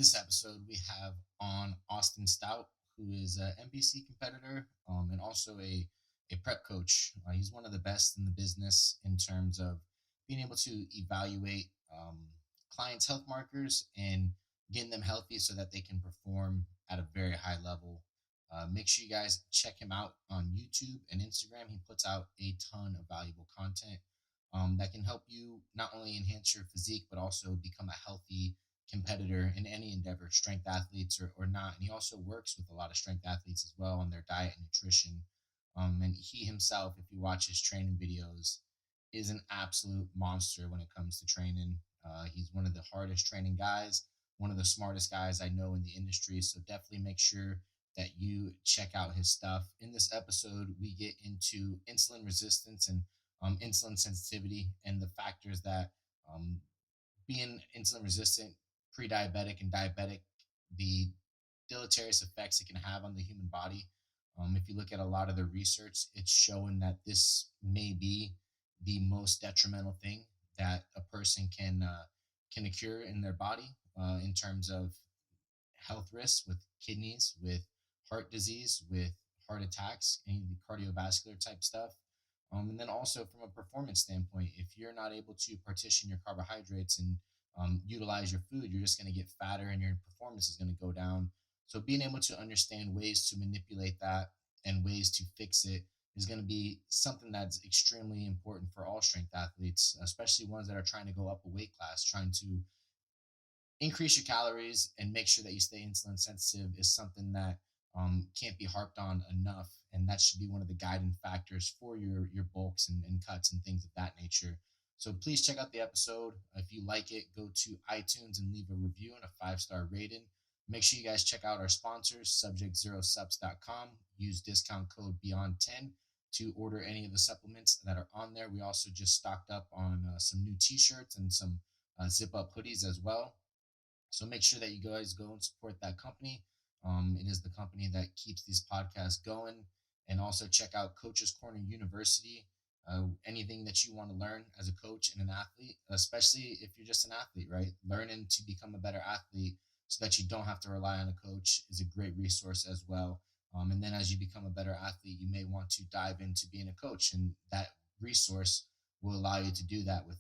this episode, we have on Austin Stout, who is an NBC competitor and also a prep coach. He's one of the best in the business in terms of being able to evaluate clients' health markers and getting them healthy so that they can perform at a very high level. Make sure you guys check him out on YouTube and Instagram. He puts out a ton of valuable content that can help you not only enhance your physique, but also become a healthy competitor in any endeavor, strength athletes or not. And he also works with a lot of strength athletes as well on their diet and nutrition. And he himself, if you watch his training videos, is an absolute monster when it comes to training. He's one of the hardest training guys, one of the smartest guys I know in the industry. So definitely make sure that you check out his stuff. In this episode, we get into insulin resistance and insulin sensitivity and the factors that being insulin resistant, pre-diabetic, and diabetic, the deleterious effects it can have on the human body. If you look at a lot of the research, it's showing that this may be the most detrimental thing that a person can occur in their body in terms of health risks with kidneys, with heart disease, with heart attacks, any of the cardiovascular type stuff. And then also from a performance standpoint, if you're not able to partition your carbohydrates and utilize your food, you're just going to get fatter and your performance is going to go down. So being able to understand ways to manipulate that and ways to fix it is going to be something that's extremely important for all strength athletes, especially ones that are trying to go up a weight class, trying to increase your calories and make sure that you stay insulin sensitive is something that can't be harped on enough. And that should be one of the guiding factors for your bulks and cuts and things of that nature. So please check out the episode. If you like it, go to iTunes and leave a review and a 5-star rating. Make sure you guys check out our sponsors, subject0supps.com. Use discount code BEYOND10 to order any of the supplements that are on there. We also just stocked up on some new t-shirts and some zip-up hoodies as well. So make sure that you guys go and support that company. It is the company that keeps these podcasts going. And also check out Coach's Corner University. Anything that you want to learn as a coach and an athlete, especially if you're just an athlete, right? Learning to become a better athlete so that you don't have to rely on a coach is a great resource as well. And then as you become a better athlete, you may want to dive into being a coach. And that resource will allow you to do that with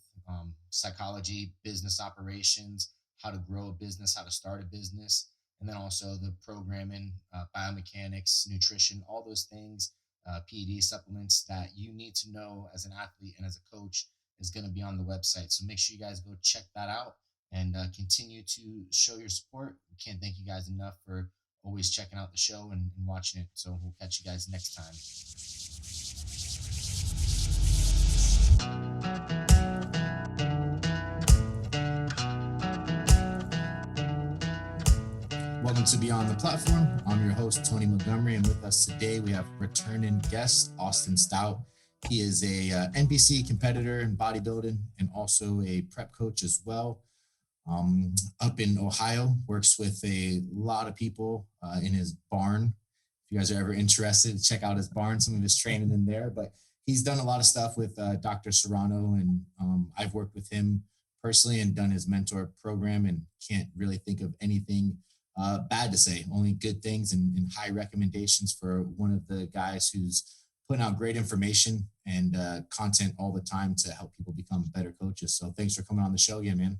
psychology, business operations, how to grow a business, how to start a business, and then also the programming, biomechanics, nutrition, all those things, PED supplements that you need to know as an athlete and as a coach is going to be on the website. So make sure you guys go check that out and continue to show your support. We can't thank you guys enough for always checking out the show and watching it. So we'll catch you guys next time. Welcome to Beyond the Platform. I'm your host, Tony Montgomery, and with us today we have returning guest, Austin Stout. He is a NBC competitor in bodybuilding and also a prep coach as well. Up in Ohio, works with a lot of people in his barn. If you guys are ever interested, check out his barn, some of his training in there. But he's done a lot of stuff with Dr. Serrano, and I've worked with him personally and done his mentor program and can't really think of anything bad to say, only good things and high recommendations for one of the guys who's putting out great information and content all the time to help people become better coaches. So thanks for coming on the show again, man.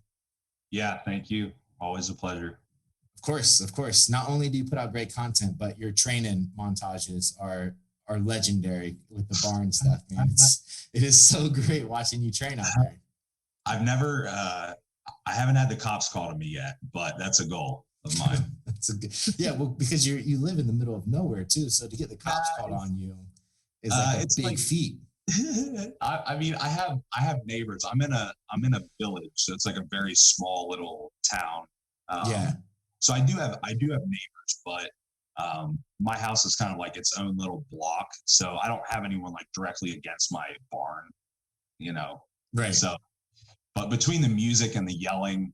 Yeah, thank you. Always a pleasure. Of course. Not only do you put out great content, but your training montages are legendary with the barn stuff, man. It is so great watching you train out there. I've never, I haven't had the cops call to me yet, but that's a goal of mine. Yeah, well, because you live in the middle of nowhere too, so to get the cops called on you is like a big feat. I mean, I have neighbors. I'm in a village, so it's like a very small little town. Yeah. So I do have neighbors, but my house is kind of like its own little block, so I don't have anyone like directly against my barn, you know. Right. So, but between the music and the yelling,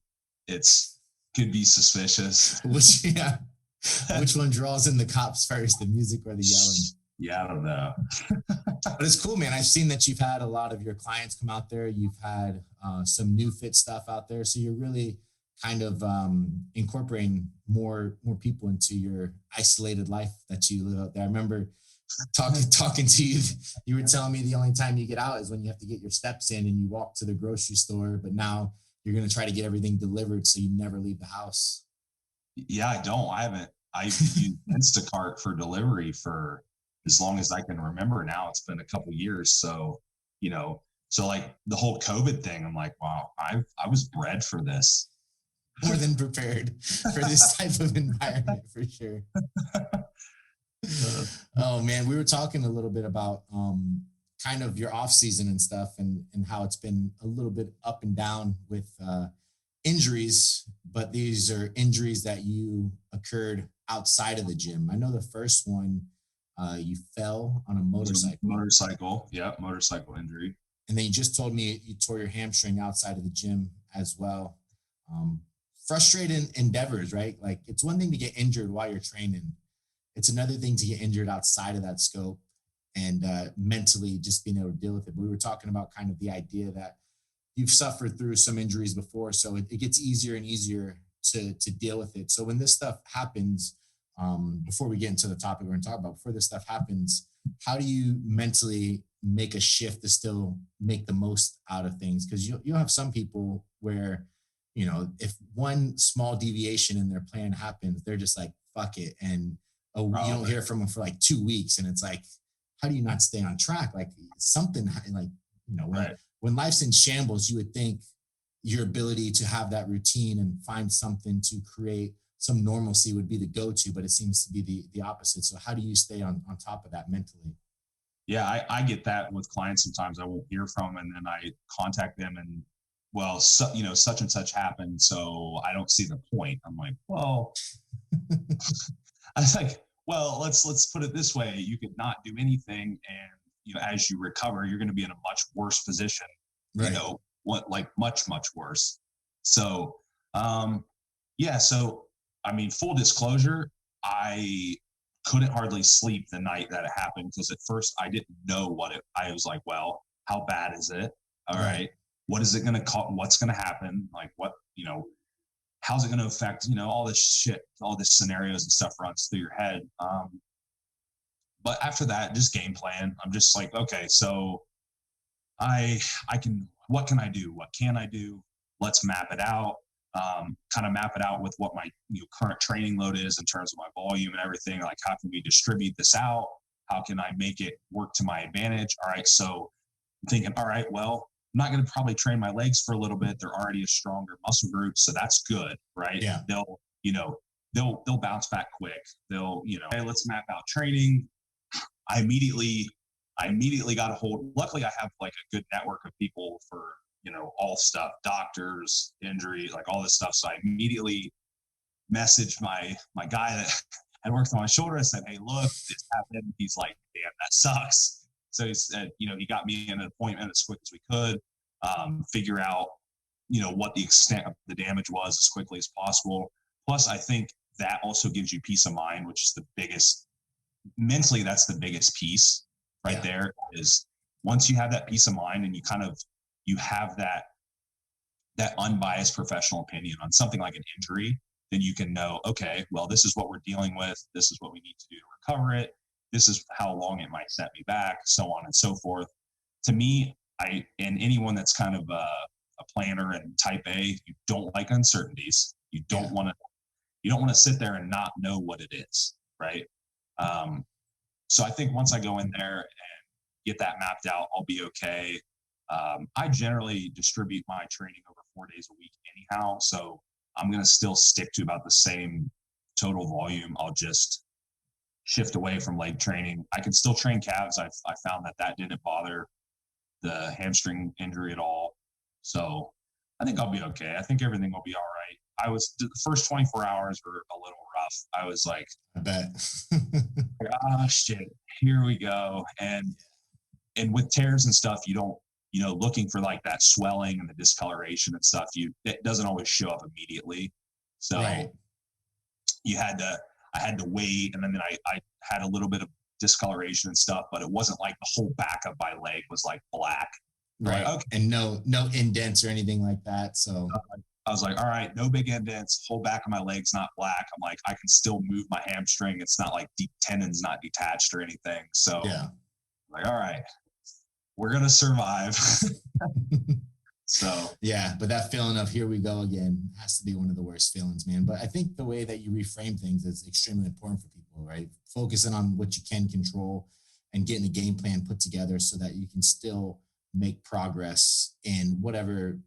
could be suspicious. Which one draws in the cops first, the music or the yelling? Yeah, I don't know. But it's cool, man. I've seen that you've had a lot of your clients come out there. You've had some new fit stuff out there. So you're really kind of incorporating more people into your isolated life that you live out there. I remember talking to you. You were telling me the only time you get out is when you have to get your steps in and you walk to the grocery store. But now you're going to try to get everything delivered, so you never leave the house. Yeah, I don't. I haven't. I've used Instacart for delivery for as long as I can remember now. It's been a couple years. So, you know, so like the whole COVID thing, I'm like, wow, I was bred for this. More than prepared for this type of environment, for sure. Uh, Oh man, we were talking a little bit about kind of your off season and stuff, and how it's been a little bit up and down with injuries, but these are injuries that you occurred outside of the gym. I know the first one, you fell on a motorcycle, Motorcycle. Yeah, motorcycle injury. and then you just told me you tore your hamstring outside of the gym as well. Um, Frustrating endeavors, right? Like it's one thing to get injured while you're training, it's another thing to get injured outside of that scope, and mentally just being able to deal with it. But we were talking about kind of the idea that you've suffered through some injuries before, so it gets easier and easier to deal with it. So when this stuff happens, before we get into the topic we're going to talk about, before this stuff happens, how do you mentally make a shift to still make the most out of things? Because you'll have some people where, if one small deviation in their plan happens, they're just like, fuck it. And you don't Probably. hear from them for like 2 weeks. And it's like, how do you not stay on track? Like something like, when, Right. when life's in shambles, you would think your ability to have that routine and find something to create some normalcy would be the go-to, but it seems to be the opposite. So how do you stay on top of that mentally? Yeah, I get that with clients. Sometimes I won't hear from them, and then I contact them, and well, such and such happened, so I don't see the point. I'm like, well, I was like, well, let's put it this way: you could not do anything, and as you recover, you're going to be in a much worse position. Right. What like much worse. So, um, yeah. So, I mean, full disclosure, I couldn't hardly sleep the night that it happened because at first I didn't know what it. I was like, well, how bad is it? All Right. right, what is it going to cause? What's going to happen? Like, how's it going to affect? All this shit, all this scenarios and stuff runs through your head. But after that, just game plan. I'm just like, okay, so I can. What can I do? What can I do? Let's map it out. Kind of map it out with what my current training load is in terms of my volume and everything. Like, how can we distribute this out? How can I make it work to my advantage? All right, so I'm thinking, all right, well, I'm not going to probably train my legs for a little bit. They're already a stronger muscle group, so that's good, right? Yeah. They'll bounce back quick. Hey, let's map out training. I immediately I immediately got a hold. Luckily, I have like a good network of people for all stuff, doctors, injury, like all this stuff. So I immediately messaged my guy that had worked on my shoulder. I said, "Hey, look, this happened." He's like, "Damn, that sucks." So he said, he got me in an appointment as quick as we could, figure out what the extent of the damage was as quickly as possible. Plus, I think that also gives you peace of mind, which is the biggest mentally. That's the biggest piece right Yeah. there. Is once you have that peace of mind and you have that unbiased professional opinion on something like an injury, then you can know, okay, well, this is what we're dealing with. This is what we need to do to recover it. This is how long it might set me back, so on and so forth. To me, and anyone that's kind of a planner and type A, you don't like uncertainties. You Yeah. don't want to sit there and not know what it is, right? Um, so I think once I go in there and get that mapped out, I'll be okay. I generally distribute my training over 4 days a week anyhow, so I'm going to still stick to about the same total volume. I'll just shift away from leg training. I can still train calves. I found that didn't bother the hamstring injury at all. So I think I'll be okay. I think everything will be all right. The first 24 hours were a little rough. I was like, I bet. oh shit, here we go. And with tears and stuff, you don't, looking for like that swelling and the discoloration and stuff, it doesn't always show up immediately. So Right. I had to wait. And then I had a little bit of discoloration and stuff, but it wasn't like the whole back of my leg was like black. Right. Like, okay. And no indents or anything like that. So I was like, all right, no big indents, whole back of my leg's not black. I'm like, I can still move my hamstring. It's not like deep tendons not detached or anything. So Yeah. I'm like, all right, we're gonna survive. So Yeah, but that feeling of here we go again has to be one of the worst feelings, man. But I think the way that you reframe things is extremely important for people, right? Focusing on what you can control and getting a game plan put together so that you can still make progress in whatever,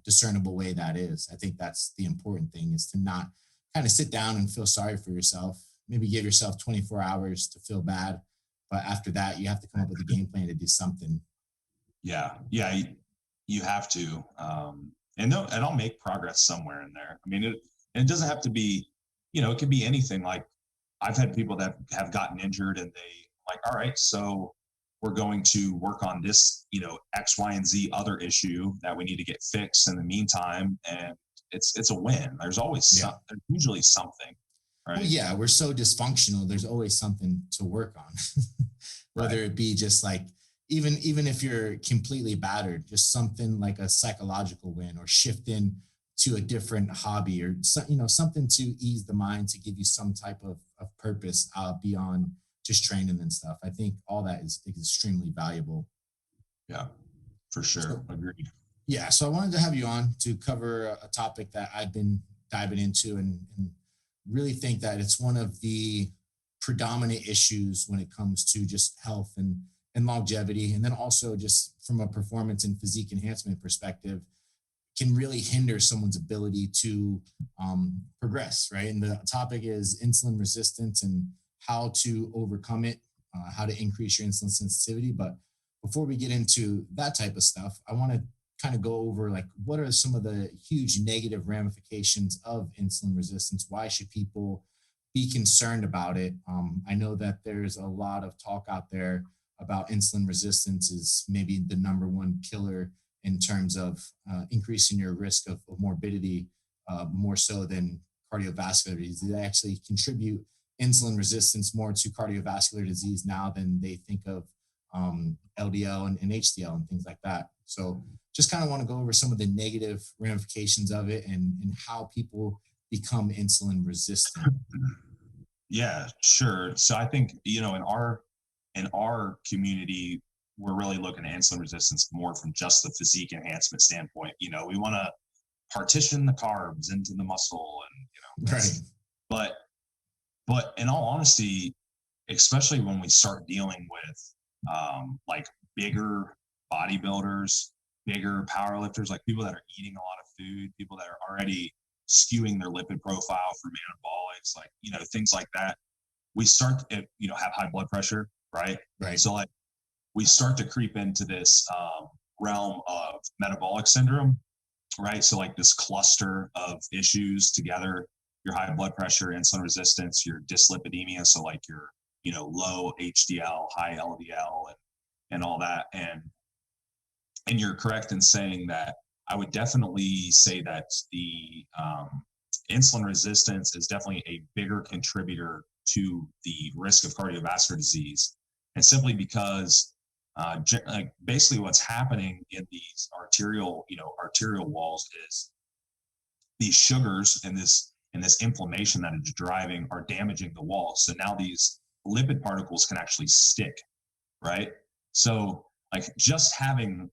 discernible way that is. I think that's the important thing, is to not kind of sit down and feel sorry for yourself. Maybe give yourself 24 hours to feel bad. But after that, you have to come up with a game plan to do something. yeah, you have to, and no, and I'll make progress somewhere in there. I mean, it doesn't have to be, it could be anything. Like I've had people that have gotten injured and they like, all right, so we're going to work on this, X, Y, and Z other issue that we need to get fixed in the meantime, and it's a win. Yeah. There's usually something, Well, right? yeah, we're so dysfunctional. There's always something to work on, Right. whether it be just like, even if you're completely battered, just something like a psychological win, or shifting to a different hobby, or something to ease the mind, to give you some type of purpose beyond just training and stuff. I think all that is extremely valuable. Yeah, for sure. So Agreed. yeah, so I wanted to have you on to cover a topic that I've been diving into, and really think that it's one of the predominant issues when it comes to just health and longevity, and then also just from a performance and physique enhancement perspective, can really hinder someone's ability to progress, right? And the topic is insulin resistance and how to overcome it, how to increase your insulin sensitivity. But before we get into that type of stuff, I want to kind of go over, like, what are some of the huge negative ramifications of insulin resistance? Why should people be concerned about it? I know that there's a lot of talk out there about insulin resistance is maybe the number one killer in terms of increasing your risk of morbidity, more so than cardiovascular disease. They actually contribute insulin resistance more to cardiovascular disease now than they think of LDL and HDL and things like that. So just kind of want to go over some of the negative ramifications of it, and how people become insulin resistant. Yeah, sure. So I think, in our community, we're really looking at insulin resistance more from just the physique enhancement standpoint. We want to partition the carbs into the muscle, and Right. that's but in all honesty, especially when we start dealing with like bigger bodybuilders, bigger powerlifters, like people that are eating a lot of food, people that are already skewing their lipid profile for metabolics, like things like that. We start to have high blood pressure, right? Right. So like we start to creep into this realm of metabolic syndrome, right? So like this cluster of issues together: your high blood pressure, insulin resistance, your dyslipidemia, so like your low HDL, high LDL, and all that. And you're correct in saying that. I would definitely say that the insulin resistance is definitely a bigger contributor to the risk of cardiovascular disease, and simply because like basically what's happening in these arterial walls is these sugars and this inflammation that it's driving are damaging the walls. So now these lipid particles can actually stick, right? So like just having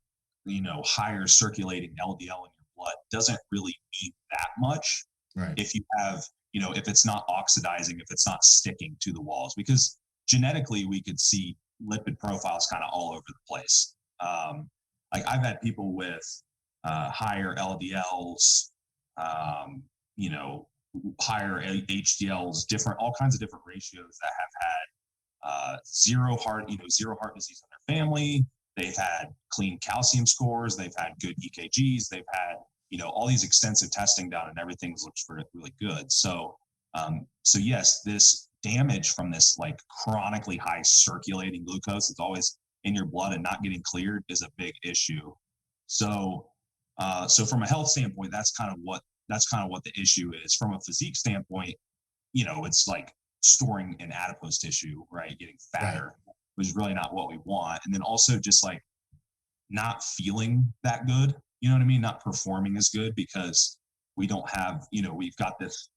higher circulating LDL in your blood doesn't really mean that much Right. if you have if it's not oxidizing, if it's not sticking to the walls, because genetically we could see lipid profiles kind of all over the place. Like I've had people with higher LDLs, um, you know, higher HDLs, different, all kinds of different ratios that have had zero heart disease in their family. They've had clean calcium scores. They've had good EKGs. They've had, all these extensive testing done, and everything looks really good. So yes, this damage from this like chronically high circulating glucose that's always in your blood and not getting cleared is a big issue. So from a health standpoint, that's kind of what the issue is. From a physique standpoint, it's like storing in adipose tissue, right? Getting Right. fatter, which is really not what we want. And then also just like not feeling that good, you know what I mean? Not performing as good because We don't have, we've got this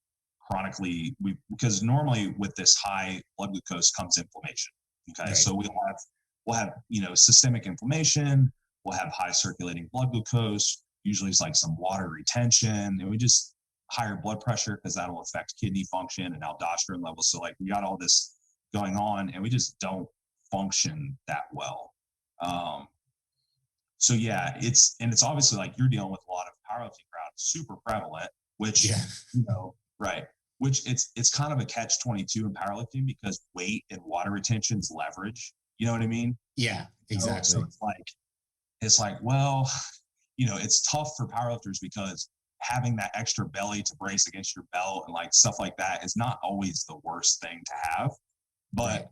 because normally with this high blood glucose comes inflammation. Okay. Right. So we'll have, systemic inflammation, we'll have high circulating blood glucose, usually it's like some water retention, and we just higher blood pressure because that'll affect kidney function and aldosterone levels. So like we got all this going on and we just don't function that well. Um, so yeah, it's obviously like you're dealing with a lot of powerlifting crowd, super prevalent, which Yeah. right, which it's kind of a catch 22 in powerlifting because weight and water retention's leverage. You know what I mean? Yeah, So exactly. it's like well, it's tough for powerlifters because having that extra belly to brace against your belt and like stuff like that is not always the worst thing to have. Right. But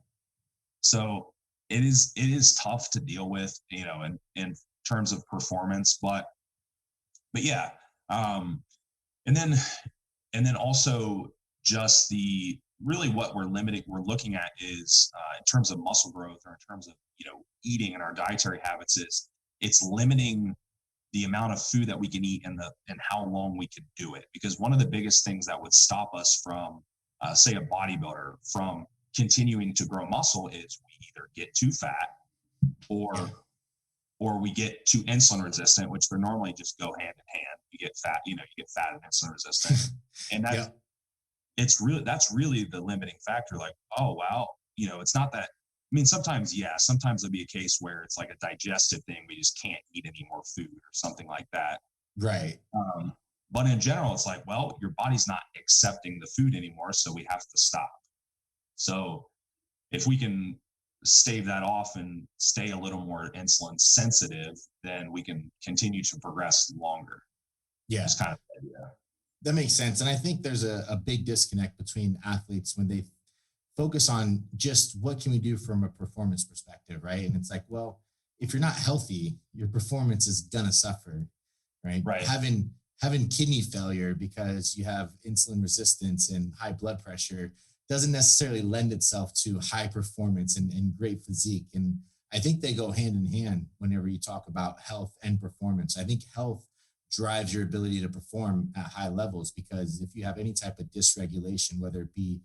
so it is tough to deal with, in terms of performance. But yeah, um, and then also just the really what we're looking at is in terms of muscle growth or in terms of eating and our dietary habits is it's limiting the amount of food that we can eat and how long we can do it, because one of the biggest things that would stop us from say a bodybuilder from continuing to grow muscle is we either get too fat Yeah. or or we get too insulin resistant, which they're normally just go hand in hand. You get fat, you get fat and insulin resistant, and Yeah. that's really the limiting factor. Like, oh wow, it's not that. I mean, sometimes there'll be a case where it's like a digestive thing. We just can't eat any more food or something like that. Right. Um, but in general, it's like, well, your body's not accepting the food anymore, so we have to stop. So if we can stave that off and stay a little more insulin sensitive, then we can continue to progress longer. Yeah. Just kind of the idea. That makes sense. And I think there's a big disconnect between athletes when they focus on just what can we do from a performance perspective, right? And it's like, well, if you're not healthy, your performance is gonna suffer, right? Right. Having kidney failure because you have insulin resistance and high blood pressure doesn't necessarily lend itself to high performance and great physique. And I think they go hand in hand whenever you talk about health and performance. I think health drives your ability to perform at high levels because if you have any type of dysregulation, whether it be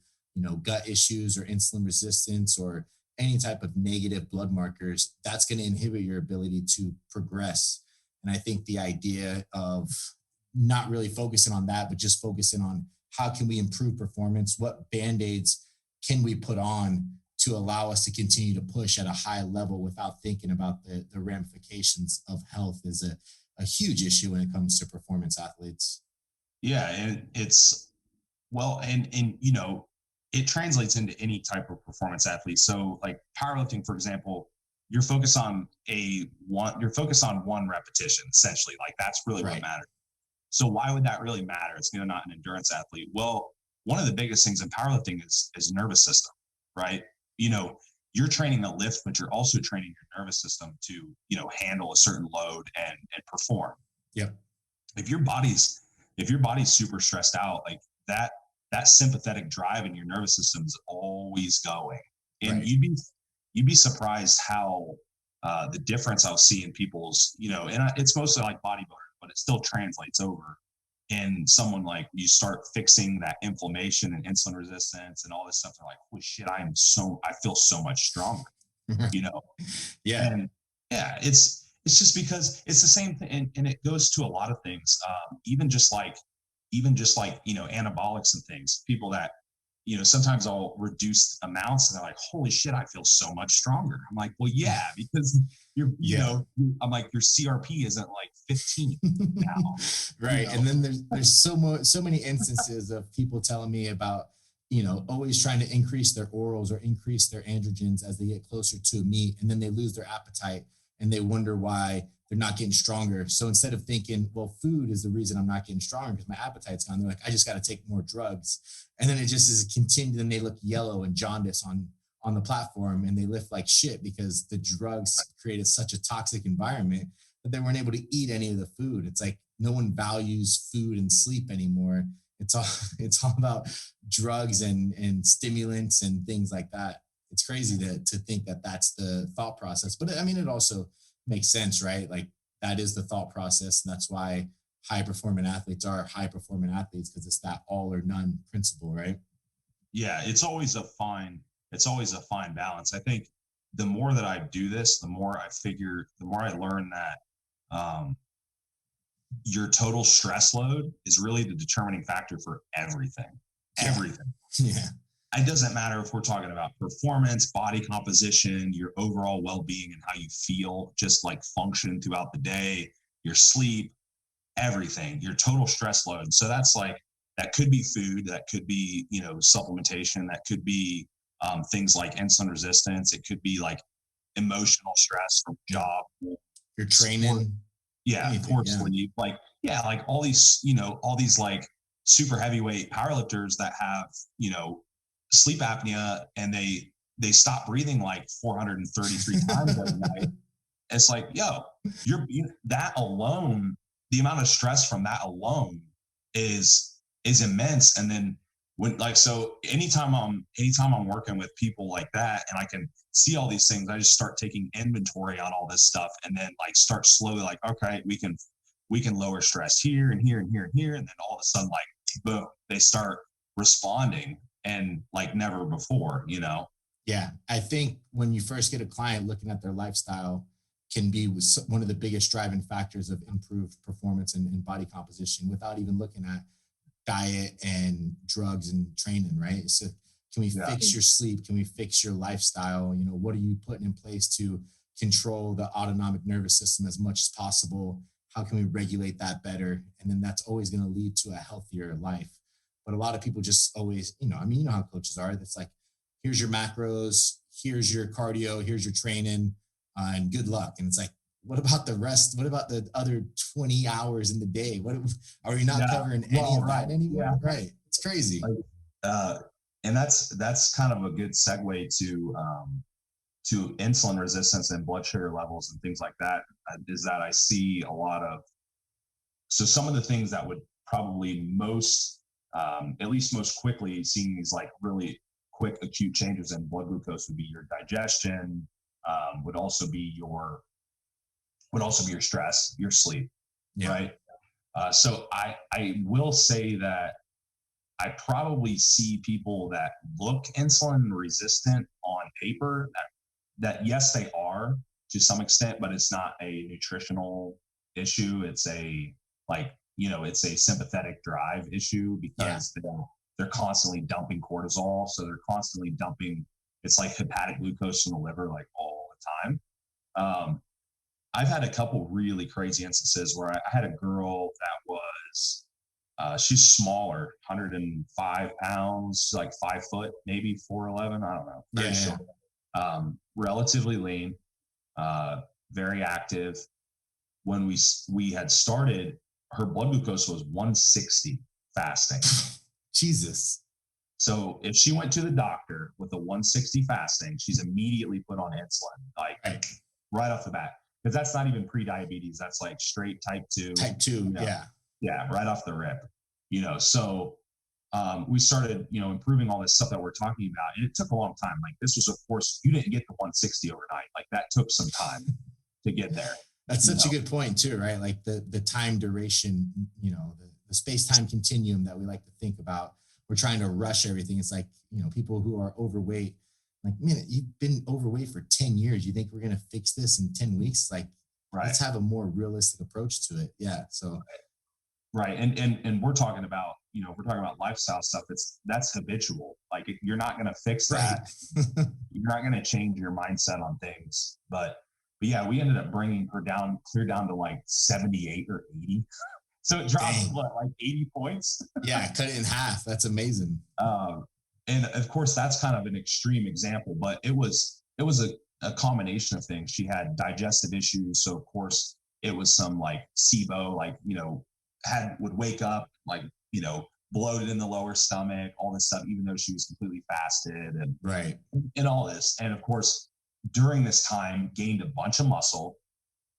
gut issues or insulin resistance or any type of negative blood markers, that's going to inhibit your ability to progress. And I think the idea of not really focusing on that, but just focusing on how can we improve performance, what band-aids can we put on to allow us to continue to push at a high level without thinking about the ramifications of health is a huge issue when it comes to performance athletes. Yeah, and it's well, and it translates into any type of performance athlete. So like powerlifting, for example, you're focused on one repetition essentially. Like that's really what Right. matters. So why would that really matter? It's not an endurance athlete. Well, one of the biggest things in powerlifting is nervous system, right? You know, you're training a lift, but you're also training your nervous system to, handle a certain load and perform. Yep. If your body's if your body's super stressed out, like that sympathetic drive in your nervous system is always going. And Right. you'd be surprised how the difference I'll see in people's, and it's mostly like bodybuilders, but it still translates over. And someone like you start fixing that inflammation and insulin resistance and all this stuff, they're like, holy shit, I feel so much stronger, you know? Yeah. And yeah, it's just because it's the same thing, and it goes to a lot of things. Even just like anabolics and things. People that sometimes I'll reduce amounts, and they're like, "Holy shit, I feel so much stronger." I'm like, "Well, yeah, because Yeah. I'm like your CRP isn't like 15 now." You Right. know, And then there's so many instances of people telling me about, always trying to increase their orals or increase their androgens as they get closer to a meet, and then they lose their appetite and they wonder why they're not getting stronger. So instead of thinking, well, food is the reason I'm not getting stronger because my appetite's gone, they're like, I just got to take more drugs. And then it just is continued, and they look yellow and jaundice on the platform, and they lift like shit because the drugs created such a toxic environment that they weren't able to eat any of the food. It's like no one values food and sleep anymore. It's all it's all about drugs and stimulants and things like that. It's crazy to think that that's the thought process, but I mean, it also makes sense, right? Like that is the thought process, and that's why high performing athletes are high performing athletes, because it's that all or none principle, right? Yeah, it's always a fine balance. I think the more that I do this, the more I learn that um, your total stress load is really the determining factor for everything. Yeah. Everything. Yeah. It doesn't matter if we're talking about performance, body composition, your overall well-being and how you feel, just like function throughout the day, your sleep, everything, your total stress load. So that's like, that could be food, that could be, supplementation, that could be things like insulin resistance. It could be like emotional stress from Yeah. job, You're sport, training, yeah, anything. poor Yeah. sleep, like, yeah, like all these like super heavyweight powerlifters that have, sleep apnea, and they stop breathing like 433 times every night. It's like, yo, that alone, the amount of stress from that alone is immense. And then so anytime I'm working with people like that and I can see all these things, I just start taking inventory on all this stuff, and then like start slowly like, okay, we can lower stress here and here and here and here. And then all of a sudden, like, boom, they start responding and like never before. Yeah, I think when you first get a client, looking at their lifestyle can be one of the biggest driving factors of improved performance and body composition, without even looking at diet and drugs and training, right? So can we Yeah. fix your sleep? Can we fix your lifestyle? What are you putting in place to control the autonomic nervous system as much as possible? How can we regulate that better? And then that's always going to lead to a healthier life. But a lot of people just always, I mean, you know how coaches are. That's like, here's your macros, here's your cardio, here's your training, and good luck. And it's like, what about the rest? What about the other 20 hours in the day? What are we not Yeah. covering any Well, of right. that anymore? Yeah. Right. It's crazy. Like, uh, and that's kind of a good segue to insulin resistance and blood sugar levels and things like that. Is that I see a lot of, so some of the things that would probably at least most quickly, seeing these like really quick acute changes in blood glucose would be your digestion, would also be your stress, your sleep, Yeah. right? So I will say that I probably see people that look insulin resistant on paper, that yes, they are to some extent, but it's not a nutritional issue. It's it's a sympathetic drive issue, Yeah. because they're constantly dumping cortisol. So they're constantly dumping, it's like hepatic glucose in the liver, like all the time. Um, I've had a couple really crazy instances where I had a girl that was, she's smaller, 105 pounds, like 5 foot, maybe 4'11. I don't know. Very Yeah. short. Relatively lean, very active. When we had started, her blood glucose was 160 fasting. Jesus. So if she went to the doctor with a 160 fasting, she's immediately put on insulin, like Right. right off the bat, because that's not even pre-diabetes. That's like straight type 2. Type 2. Yeah. Yeah, right off the rip. So we started, improving all this stuff that we're talking about, and it took a long time. Like, this was, of course, you didn't get the 160 overnight. Like, that took some time to get there. That's such a good point too, right? Like the time duration, the space-time continuum that we like to think about. We're trying to rush everything. It's like, people who are overweight, like, man, you've been overweight for 10 years. You think we're going to fix this in 10 weeks? Like, Right. Let's have a more realistic approach to it. Yeah. So, right. And we're talking about, we're talking about lifestyle stuff. That's habitual. Like, you're not going to fix that. right. You're not going to change your mindset on things. But yeah, we ended up bringing her clear down to like 78 or 80. So it dropped like 80 points. Yeah, cut it in half. That's amazing. And of course, that's kind of an extreme example, but it was a combination of things. She had digestive issues, so of course it was some like SIBO, like, would wake up like, bloated in the lower stomach, all this stuff, even though she was completely fasted, and right, and all this. And of course, during this time, gained a bunch of muscle,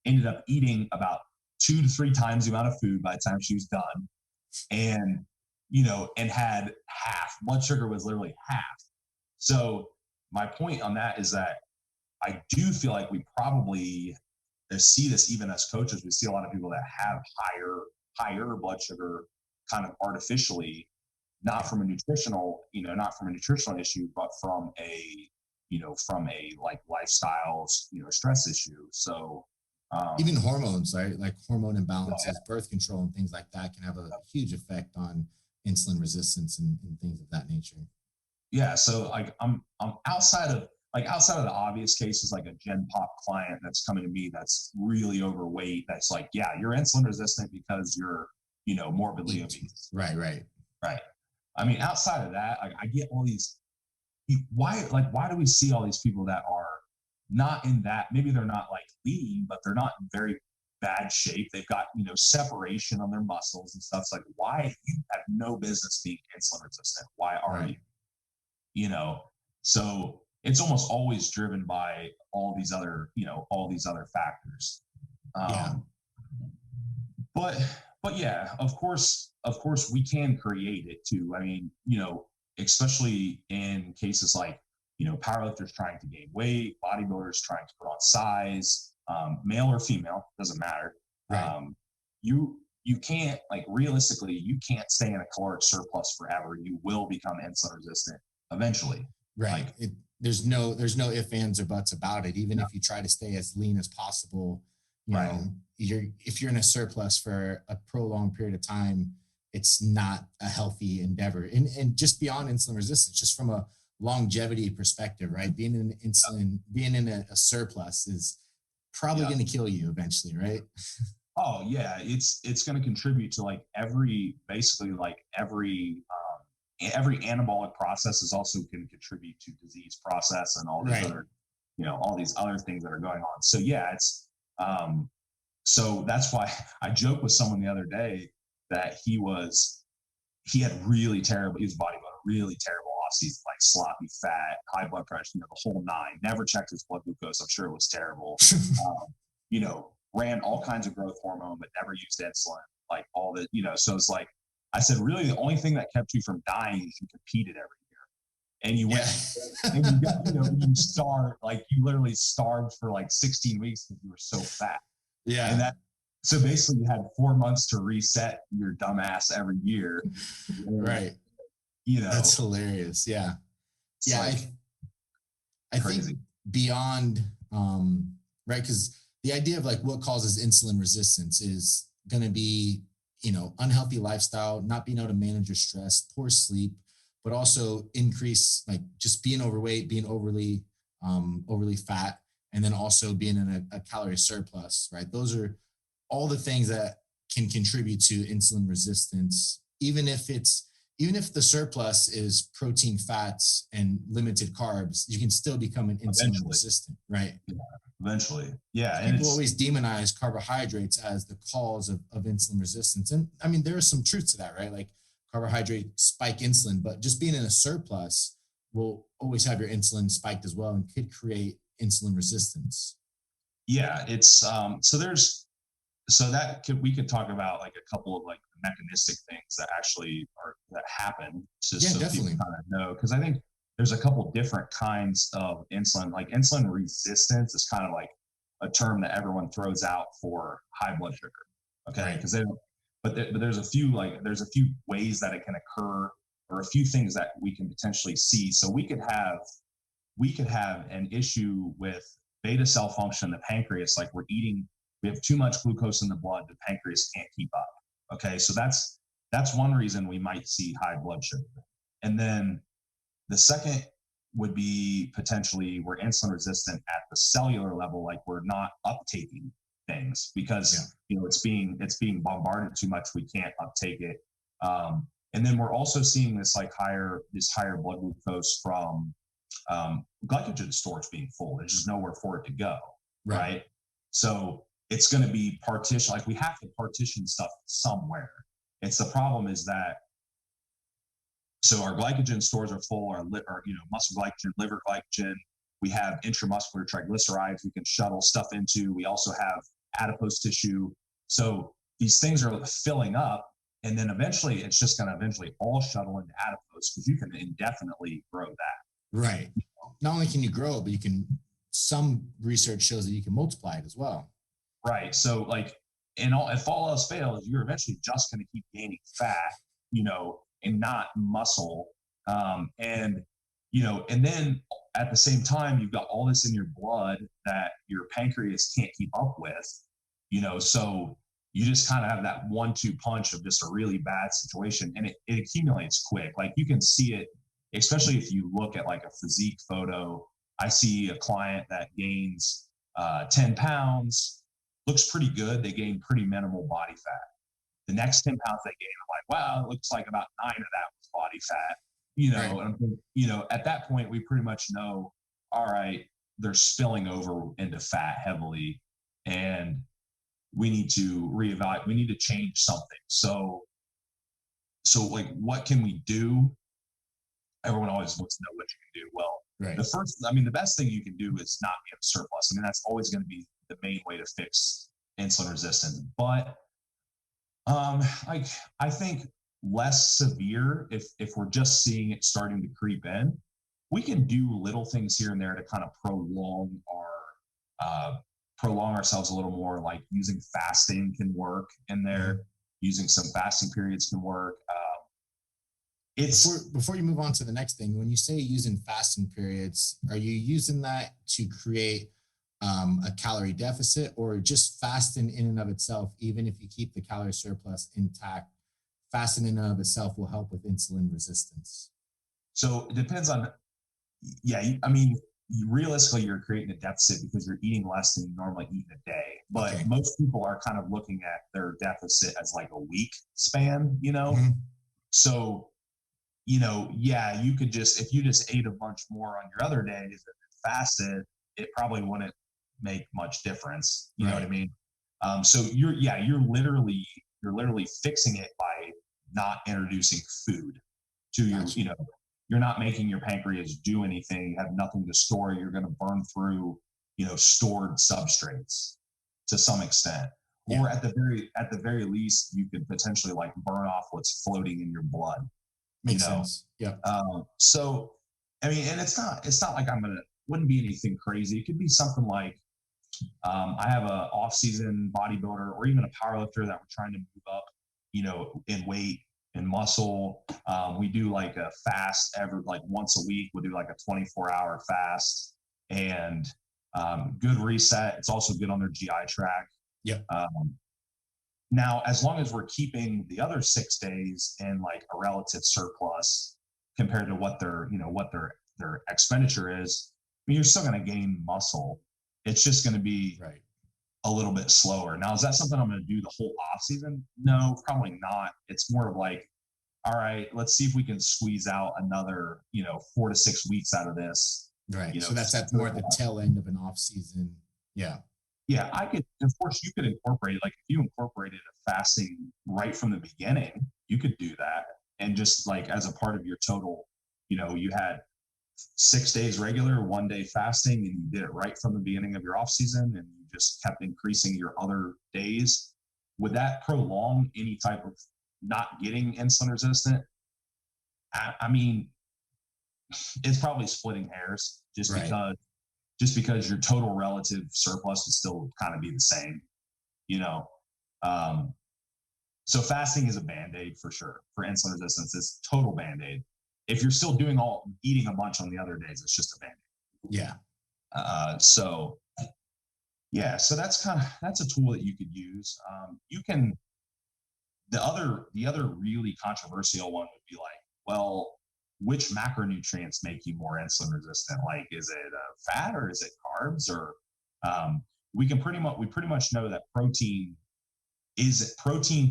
ended up eating about 2 to 3 times the amount of food by the time she was done, and and had half blood sugar, was literally half. So my point on that is that I do feel like we probably see this even as coaches. We see a lot of people that have higher higher blood sugar kind of artificially, not from a nutritional, not from a nutritional issue, but from a like lifestyle, stress issue. So, Even hormones, right? Like hormone oh, yeah, imbalances, birth control, and things like that can have a huge effect on insulin resistance and things of that nature. yeah. So like I'm outside of the obvious cases, like a Gen Pop client that's coming to me that's really overweight, that's like, yeah, you're insulin resistant because you're, morbidly obese. Right, right. Right. I mean, outside of that, like I get all these, why do we see all these people that are not in that, maybe they're not like lean, but they're not in very bad shape. They've got, separation on their muscles and stuff. It's like, why you have no business being insulin resistant? Why are Right. you? So it's almost always driven by all these other factors. Yeah. Um, but but yeah, of course we can create it too. I mean, especially in cases like, powerlifters trying to gain weight, bodybuilders trying to put on size, male or female, doesn't matter. Right. You can't, like, realistically, you can't stay in a caloric surplus forever. You will become insulin resistant eventually. Right. Like, There's no ifs, ands, or buts about it. Even if you try to stay as lean as possible, right, if you're in a surplus for a prolonged period of time, it's not a healthy endeavor. And just beyond insulin resistance, just from a longevity perspective, right? Being in a surplus is probably yeah. going to kill you eventually, right? Oh yeah, it's going to contribute to like basically like every anabolic process is also going to contribute to disease process and all these Right. other, all these other things that are going on. So yeah, um, so that's why I joked with someone the other day that he had really terrible, he was a bodybuilder, really terrible off season, like sloppy fat, high blood pressure, the whole nine. Never checked his blood glucose. I'm sure it was terrible. Um, ran all kinds of growth hormone, but never used insulin. Like all the, so it's like, I said, really, the only thing that kept you from dying is you competed every year, and you Yeah. went, and you got, you starved, like you literally starved for like 16 weeks because you were so fat, and Yeah. that. So basically, you had 4 months to reset your dumbass every year. And, Right. you know, That's hilarious. Yeah. it's Yeah. like I think crazy. beyond, right, because the idea of like what causes insulin resistance is going to be, unhealthy lifestyle, not being able to manage your stress, poor sleep, but also increase like just being overweight, being overly fat, and then also being in a calorie surplus, right? Those are all the things that can contribute to insulin resistance, even if the surplus is protein, fats, and limited carbs, you can still become an insulin Eventually, resistant, right? yeah, eventually, yeah, and People it's always demonize carbohydrates as the cause of insulin resistance. And I mean, there is some truth to that, right? Like carbohydrates spike insulin, but just being in a surplus will always have your insulin spiked as well and could create insulin resistance. yeah, it's so we could talk about like a couple of like mechanistic things that actually are that happen, just Yeah, so people definitely. kind of know, because I think there's a couple different kinds of insulin. Like insulin resistance is kind of like a term that everyone throws out for high blood sugar, okay? Right. Because they don't, but there's a few ways that it can occur, or a few things that we can potentially see. So we could have an issue with beta cell function in the pancreas, like we have too much glucose in the blood, the pancreas can't keep up. Okay, so that's one reason we might see high blood sugar. And then the second would be potentially we're insulin resistant at the cellular level, like we're not uptaking things because Yeah. it's being bombarded too much, we can't uptake it. And then we're also seeing this higher blood glucose from glycogen stores being full. There's just nowhere for it to go, Right. right? So it's going to be partition. Like we have to partition stuff somewhere. It's the problem is that so our glycogen stores are full. Our muscle glycogen, liver glycogen. We have intramuscular triglycerides we can shuttle stuff into. We also have adipose tissue. So these things are filling up, and then eventually it's just going to eventually all shuttle into adipose because you can indefinitely grow that. Right. Not only can you grow it, but some research shows that you can multiply it as well. Right. So like and if all else fails, you're eventually just going to keep gaining fat, and not muscle. And and then at the same time, you've got all this in your blood that your pancreas can't keep up with, so you just kind of have that 1-2 punch of just a really bad situation, and it accumulates quick. Like you can see it, especially if you look at like a physique photo. I see a client that gains 10 pounds, looks pretty good. They gain pretty minimal body fat. The next 10 pounds they gain, I'm like, wow, it looks like about 9 of that was body fat, Right. and at that point, we pretty much know, all right, they're spilling over into fat heavily, and we need to reevaluate, we need to change something. So like, what can we do? Everyone always wants to know what you can do. Well, Right. the best thing you can do is not be in a surplus. I mean, that's always going to be the main way to fix insulin resistance. But like, I think less severe, if we're just seeing it starting to creep in, we can do little things here and there to kind of prolong ourselves a little more. Like using fasting can work in there. Mhm. Using some fasting periods can work. Before you move on to the next thing, when you say using fasting periods, are you using that to create a calorie deficit, or just fasting in and of itself, even if you keep the calorie surplus intact, fasting in and of itself will help with insulin resistance? So it depends on, yeah, I mean, realistically, you're creating a deficit because you're eating less than you normally eat in a day. But Okay. most people are kind of looking at their deficit as like a week span. Mhm. So, yeah, you could just, if you just ate a bunch more on your other days and fasted, it probably wouldn't make much difference. You know what I Right. mean? So you're literally fixing it by not introducing food to your, Gotcha. you're not making your pancreas do anything. You have nothing to store. You're going to burn through, stored substrates to some extent. Yeah. Or at the very least, you could potentially like burn off what's floating in your blood. You Makes know, sense. Yeah. so I mean, and it's not like wouldn't be anything crazy. It could be something like, I have a off-season bodybuilder or even a powerlifter that we're trying to move up, in weight and muscle. We do like a fast every like once a week. We'll do like a 24-hour fast, and good reset. It's also good on their GI tract. Yeah. Um, Now, as long as we're keeping the other 6 days in like a relative surplus compared to what their expenditure is, I mean, you're still going to gain muscle. It's just going to be Right. a little bit slower. Now, is that something I'm going to do the whole off season? No, probably not. It's more of like, all right, let's see if we can squeeze out another, 4 to 6 weeks out of this. Right. You know, So that's at more the tail end of an off season. Yeah. yeah, of course, you could incorporate, like if you incorporated a fasting right from the beginning, you could do that. And just like as a part of your total, you had 6 days regular, 1 day fasting, and you did it right from the beginning of your off season, and you just kept increasing your other days. Would that prolong any type of not getting insulin resistant? I mean, it's probably splitting hairs Right. just because your total relative surplus would still kind of be the same, you know. Um, so fasting is a band-aid for sure for insulin resistance. It's total band-aid. If you're still eating a bunch on the other days, it's just a band-aid. Yeah. So yeah, so that's a tool that you could use. You can the other really controversial one would be like, well, which macronutrients make you more insulin resistant? Like, is it fat or is it carbs? Or we pretty much know that protein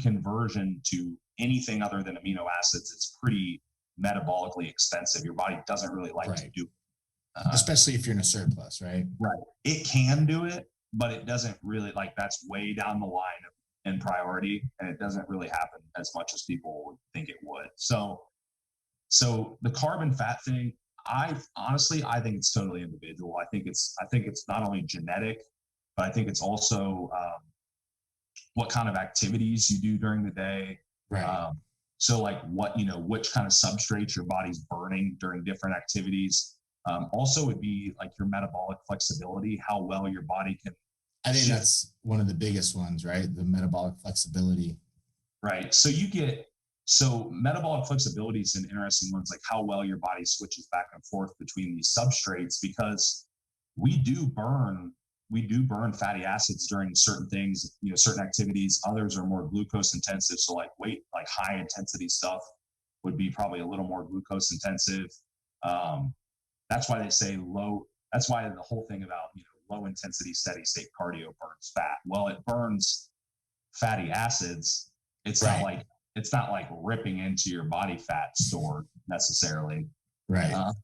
conversion to anything other than amino acids is pretty metabolically expensive. Your body doesn't really like to Right. do it. Uh, Especially if you're in a surplus, right? right. It can do it, but it doesn't really, like, that's way down the line in priority, and it doesn't really happen as much as people would think it would. So the carb and fat thing, I think it's totally individual. I think it's not only genetic, but I think it's also what kind of activities you do during the day. Right. So like which kind of substrates your body's burning during different activities. Also would be like your metabolic flexibility, how well your body can I think shift. that's one of the biggest ones, right? The metabolic flexibility. Right. So metabolic flexibility is an interesting one. It's like how well your body switches back and forth between these substrates because we do burn we do burn fatty acids during certain things, certain activities. Others are more glucose intensive. So like high intensity stuff would be probably a little more glucose intensive. Um, that's why they say low. That's why the whole thing about low intensity steady state cardio burns fat. Well, it burns fatty acids. It's not Right. like it's not like ripping into your body fat stored necessarily. Right. Uh,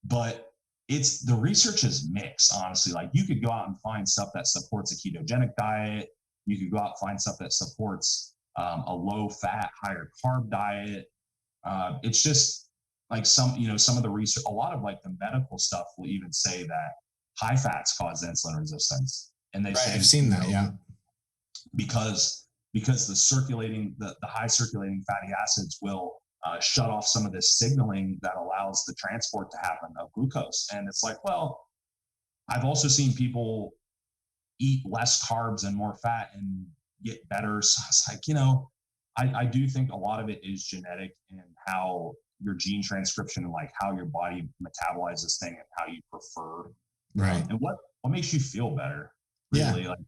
but it's the research is mixed, honestly. Like you could go out and find stuff that supports a ketogenic diet. You could go out and find stuff that supports a low fat, higher carb diet. It's just like some of the research, a lot of like the medical stuff will even say that high fats cause insulin resistance. And they Right. say, I've seen that. Yeah. because the high circulating fatty acids will shut off some of this signaling that allows the transport to happen of glucose. And it's like, well, I've also seen people eat less carbs and more fat and get better. So it's like, I do think a lot of it is genetic and how your gene transcription and like how your body metabolizes this thing and how you prefer, Right. and what makes you feel better, Yeah. really. Like,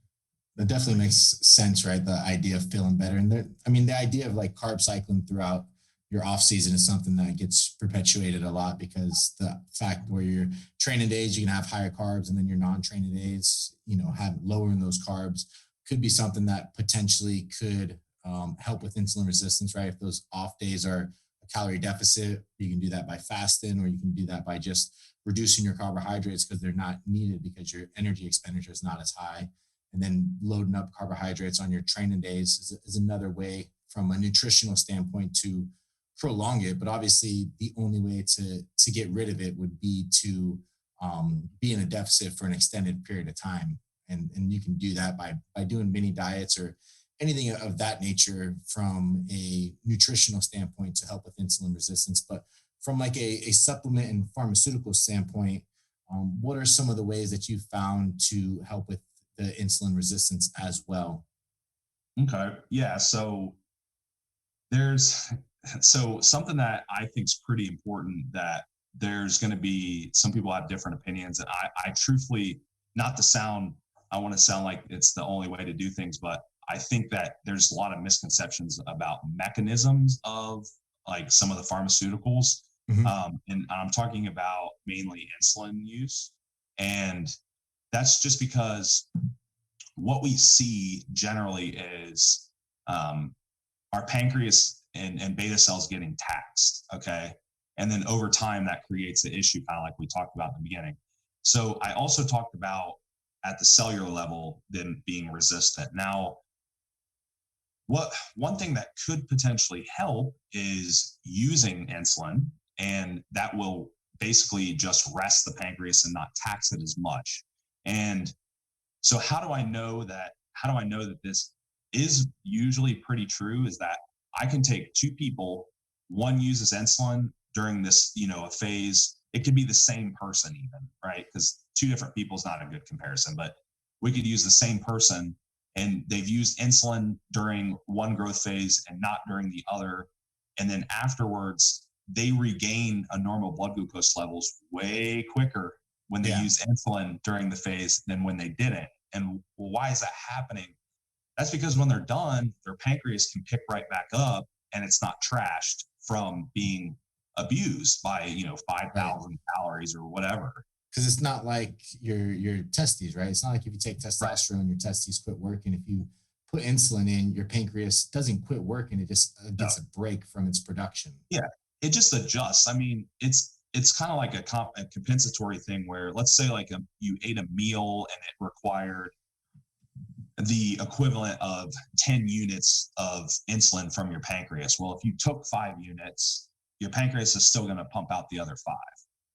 That definitely makes sense, right? The idea of feeling better. And I mean, the idea of like carb cycling throughout your off season is something that gets perpetuated a lot because the fact where your training days, you can have higher carbs and then your non-training days, have lowering those carbs could be something that potentially could help with insulin resistance, right? If those off days are a calorie deficit, you can do that by fasting, or you can do that by just reducing your carbohydrates because they're not needed because your energy expenditure is not as high, and then loading up carbohydrates on your training days is another way from a nutritional standpoint to prolong it. But obviously the only way to get rid of it would be to be in a deficit for an extended period of time, and you can do that by doing mini diets or anything of that nature from a nutritional standpoint to help with insulin resistance. But from like a supplement and pharmaceutical standpoint, what are some of the ways that you found to help with the insulin resistance as well? okay, yeah. There's so something that I think is pretty important, that there's going to be some people have different opinions, and I truthfully, not to sound, I want to sound like it's the only way to do things, but I think that there's a lot of misconceptions about mechanisms of like some of the pharmaceuticals, Hmm. and I'm talking about mainly insulin use, and that's just because what we see generally is um, our pancreas and beta cells getting taxed. Okay. And then over time, that creates the issue, kind of like we talked about in the beginning. So I also talked about at the cellular level, them being resistant. Now, one thing that could potentially help is using insulin, and that will basically just rest the pancreas and not tax it as much. And so how do I know that this is usually pretty true is that I can take two people, one uses insulin during this, a phase. It could be the same person even, right? Because two different people is not a good comparison, but we could use the same person and they've used insulin during one growth phase and not during the other. And then afterwards, they regain a normal blood glucose levels way quicker when they Yeah. use insulin during the phase than when they didn't. And why is that happening? That's because when they're done, their pancreas can pick right back up and it's not trashed from being abused by, Right. 5,000 calories or whatever. Because it's not like your testes, right? It's not like if you take Right. testosterone, your testes quit working. If you put insulin in, your pancreas doesn't quit working. It just No. gets a break from its production. Yeah. It just adjusts. I mean, it's kind of like a compensatory thing where let's say like you ate a meal and it required the equivalent of 10 units of insulin from your pancreas. Well, if you took 5 units, your pancreas is still going to pump out the other five.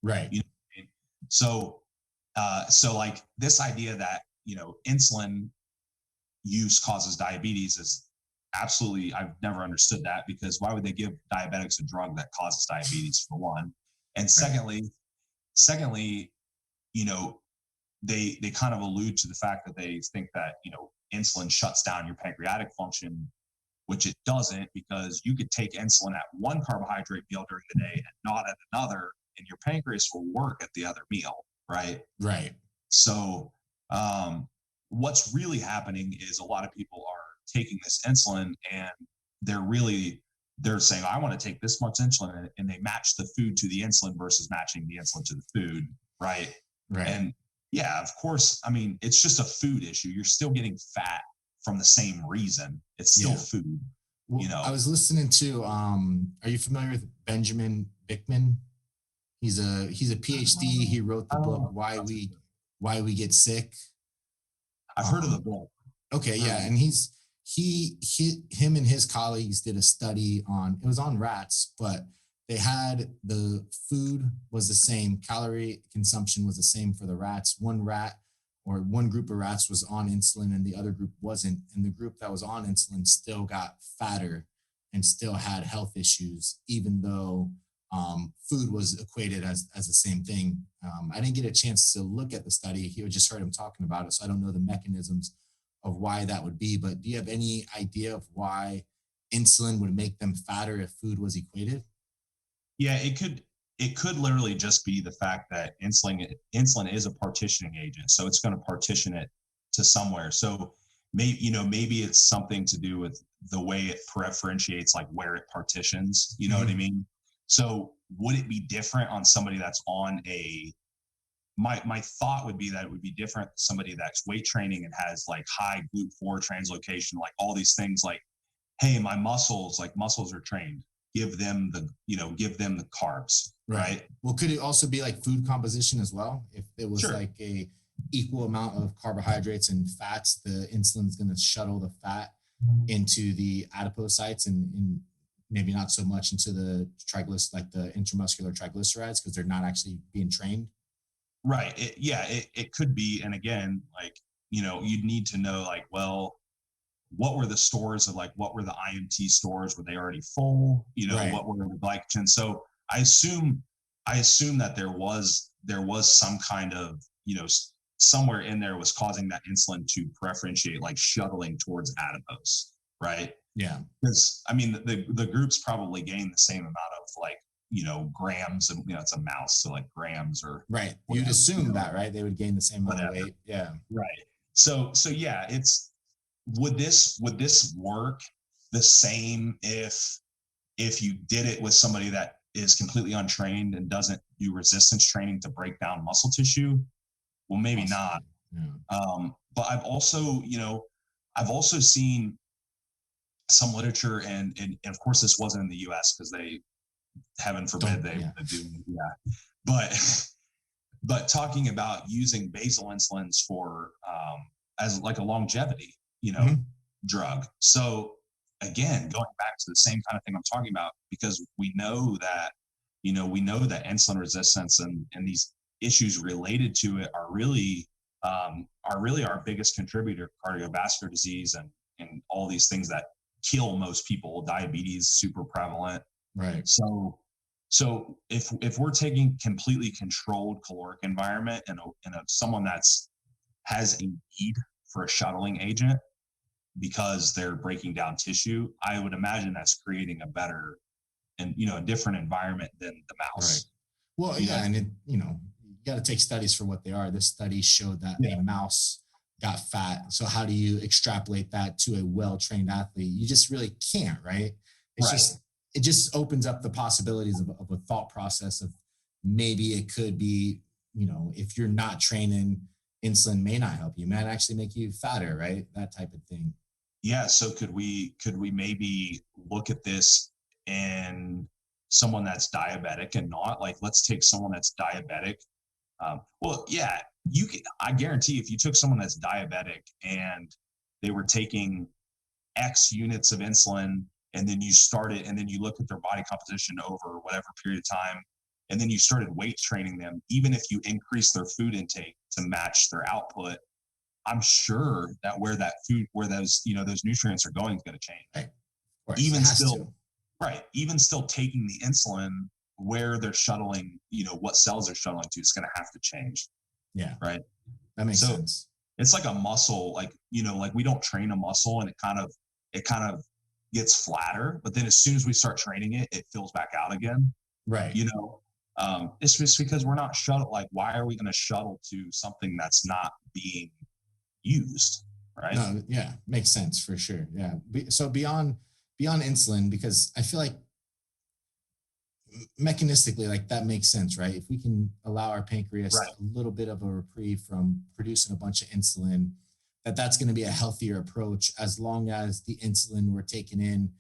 Right. You know what I mean? So like this idea that insulin use causes diabetes is absolutely, I've never understood that, because why would they give diabetics a drug that causes diabetes, for one? And Right. secondly, you know they kind of allude to the fact that they think that, insulin shuts down your pancreatic function, which it doesn't, because you could take insulin at one carbohydrate meal during the day and not at another, and your pancreas will work at the other meal, right? Right. So, what's really happening is a lot of people are taking this insulin and they're saying, I want to take this much insulin, and they match the food to the insulin versus matching the insulin to the food, right? Right. And yeah, of course, I mean, it's just a food issue. You're still getting fat from the same reason. It's still food, Well, I was listening to are you familiar with Benjamin Bickman? He's a PhD. He wrote the book Oh, Why We Get Sick. I've heard of the book. Okay, yeah, and him and his colleagues did a study on, it was on rats, but they had the food was the same, calorie consumption was the same for the rats. One rat or one group of rats was on insulin and the other group wasn't, and the group that was on insulin still got fatter and still had health issues, even though food was equated as the same thing. I didn't get a chance to look at the study. He just heard him talking about it, so I don't know the mechanisms of why that would be. But do you have any idea of why insulin would make them fatter if food was equated? Yeah, it could literally just be the fact that insulin is a partitioning agent, so it's going to partition it to somewhere. So maybe it's something to do with the way it preferentiates, like where it partitions. You know what I mean? So would it be different on somebody that's on a my thought would be that it would be different somebody that's weight training and has like high GLUT4 translocation, like all these things, like, hey, my muscles are trained, give them the carbs, right? Well, could it also be like food composition as well? If it was Sure. like a equal amount of carbohydrates and fats, the insulin is going to shuttle the fat into the adipocytes and maybe not so much into the like the intramuscular triglycerides, because they're not actually being trained. Right. It could be. And again, like, you'd need to know, like, well, what were the stores of, like, what were the IMT stores? Were they already full? Right. What were the glycogen? So I assume that there was some kind of, somewhere in there was causing that insulin to preferentiate, like shuttling towards adipose, right? Yeah. Because I mean, the groups probably gain the same amount of, like, grams, and it's a mouse, so like grams or Right. You'd whatever, assume that, right? They would gain the same amount of whatever. weight. Yeah. Right. So yeah, would this work the same if you did it with somebody that is completely untrained and doesn't do resistance training to break down muscle tissue? Well, maybe not. Possibly. Yeah. But I've also seen some literature, and of course this wasn't in the US, because they, heaven forbid, they Yeah. do. Yeah. But talking about using basal insulins for as like a longevity, Mhm. drug. So again, going back to the same kind of thing I'm talking about, because we know that insulin resistance and these issues related to it are really our biggest contributor to cardiovascular disease, and all these things that kill most people. Diabetes, super prevalent. Right. So if we're taking completely controlled caloric environment, and someone that's has a need for a shuttling agent because they're breaking down tissue, I would imagine that's creating a better and a different environment than the Right. mouse. Well, You know? yeah, and you got to take studies for what they are. This study showed that a Yeah. mouse got fat. So how do you extrapolate that to a well-trained athlete? You just really can't, right? It's Right. just it just opens up the possibilities of a thought process of maybe it could be, if you're not training, insulin may not help you, it might actually make you fatter, right? That type of thing. Yeah. So could we maybe look at this in someone that's diabetic, and not like, let's take someone that's diabetic. Well, yeah, I guarantee if you took someone that's diabetic and they were taking X units of insulin, and then you look at their body composition over whatever period of time, and then you started weight training them, even if you increase their food intake to match their output, I'm sure that where those nutrients are going is going to change. Right. Of course. It Even has still, to. right. Even still taking the insulin, where they're shuttling, what cells they're shuttling to, is going to have to change. Yeah. Right. That makes So sense. it's like a muscle, like, like we don't train a muscle and it kind of gets flatter, but then as soon as we start training it, it fills back out again, Right. you know. It's just because we're not shuttle, like, why are we going to shuttle to something that's not being used, right? No, yeah, makes sense for sure. Yeah. So beyond insulin, because I feel like mechanistically, like that makes sense, right? If we can allow our pancreas Right. a little bit of a reprieve from producing a bunch of insulin, that's going to be a healthier approach, as long as the insulin we're taking in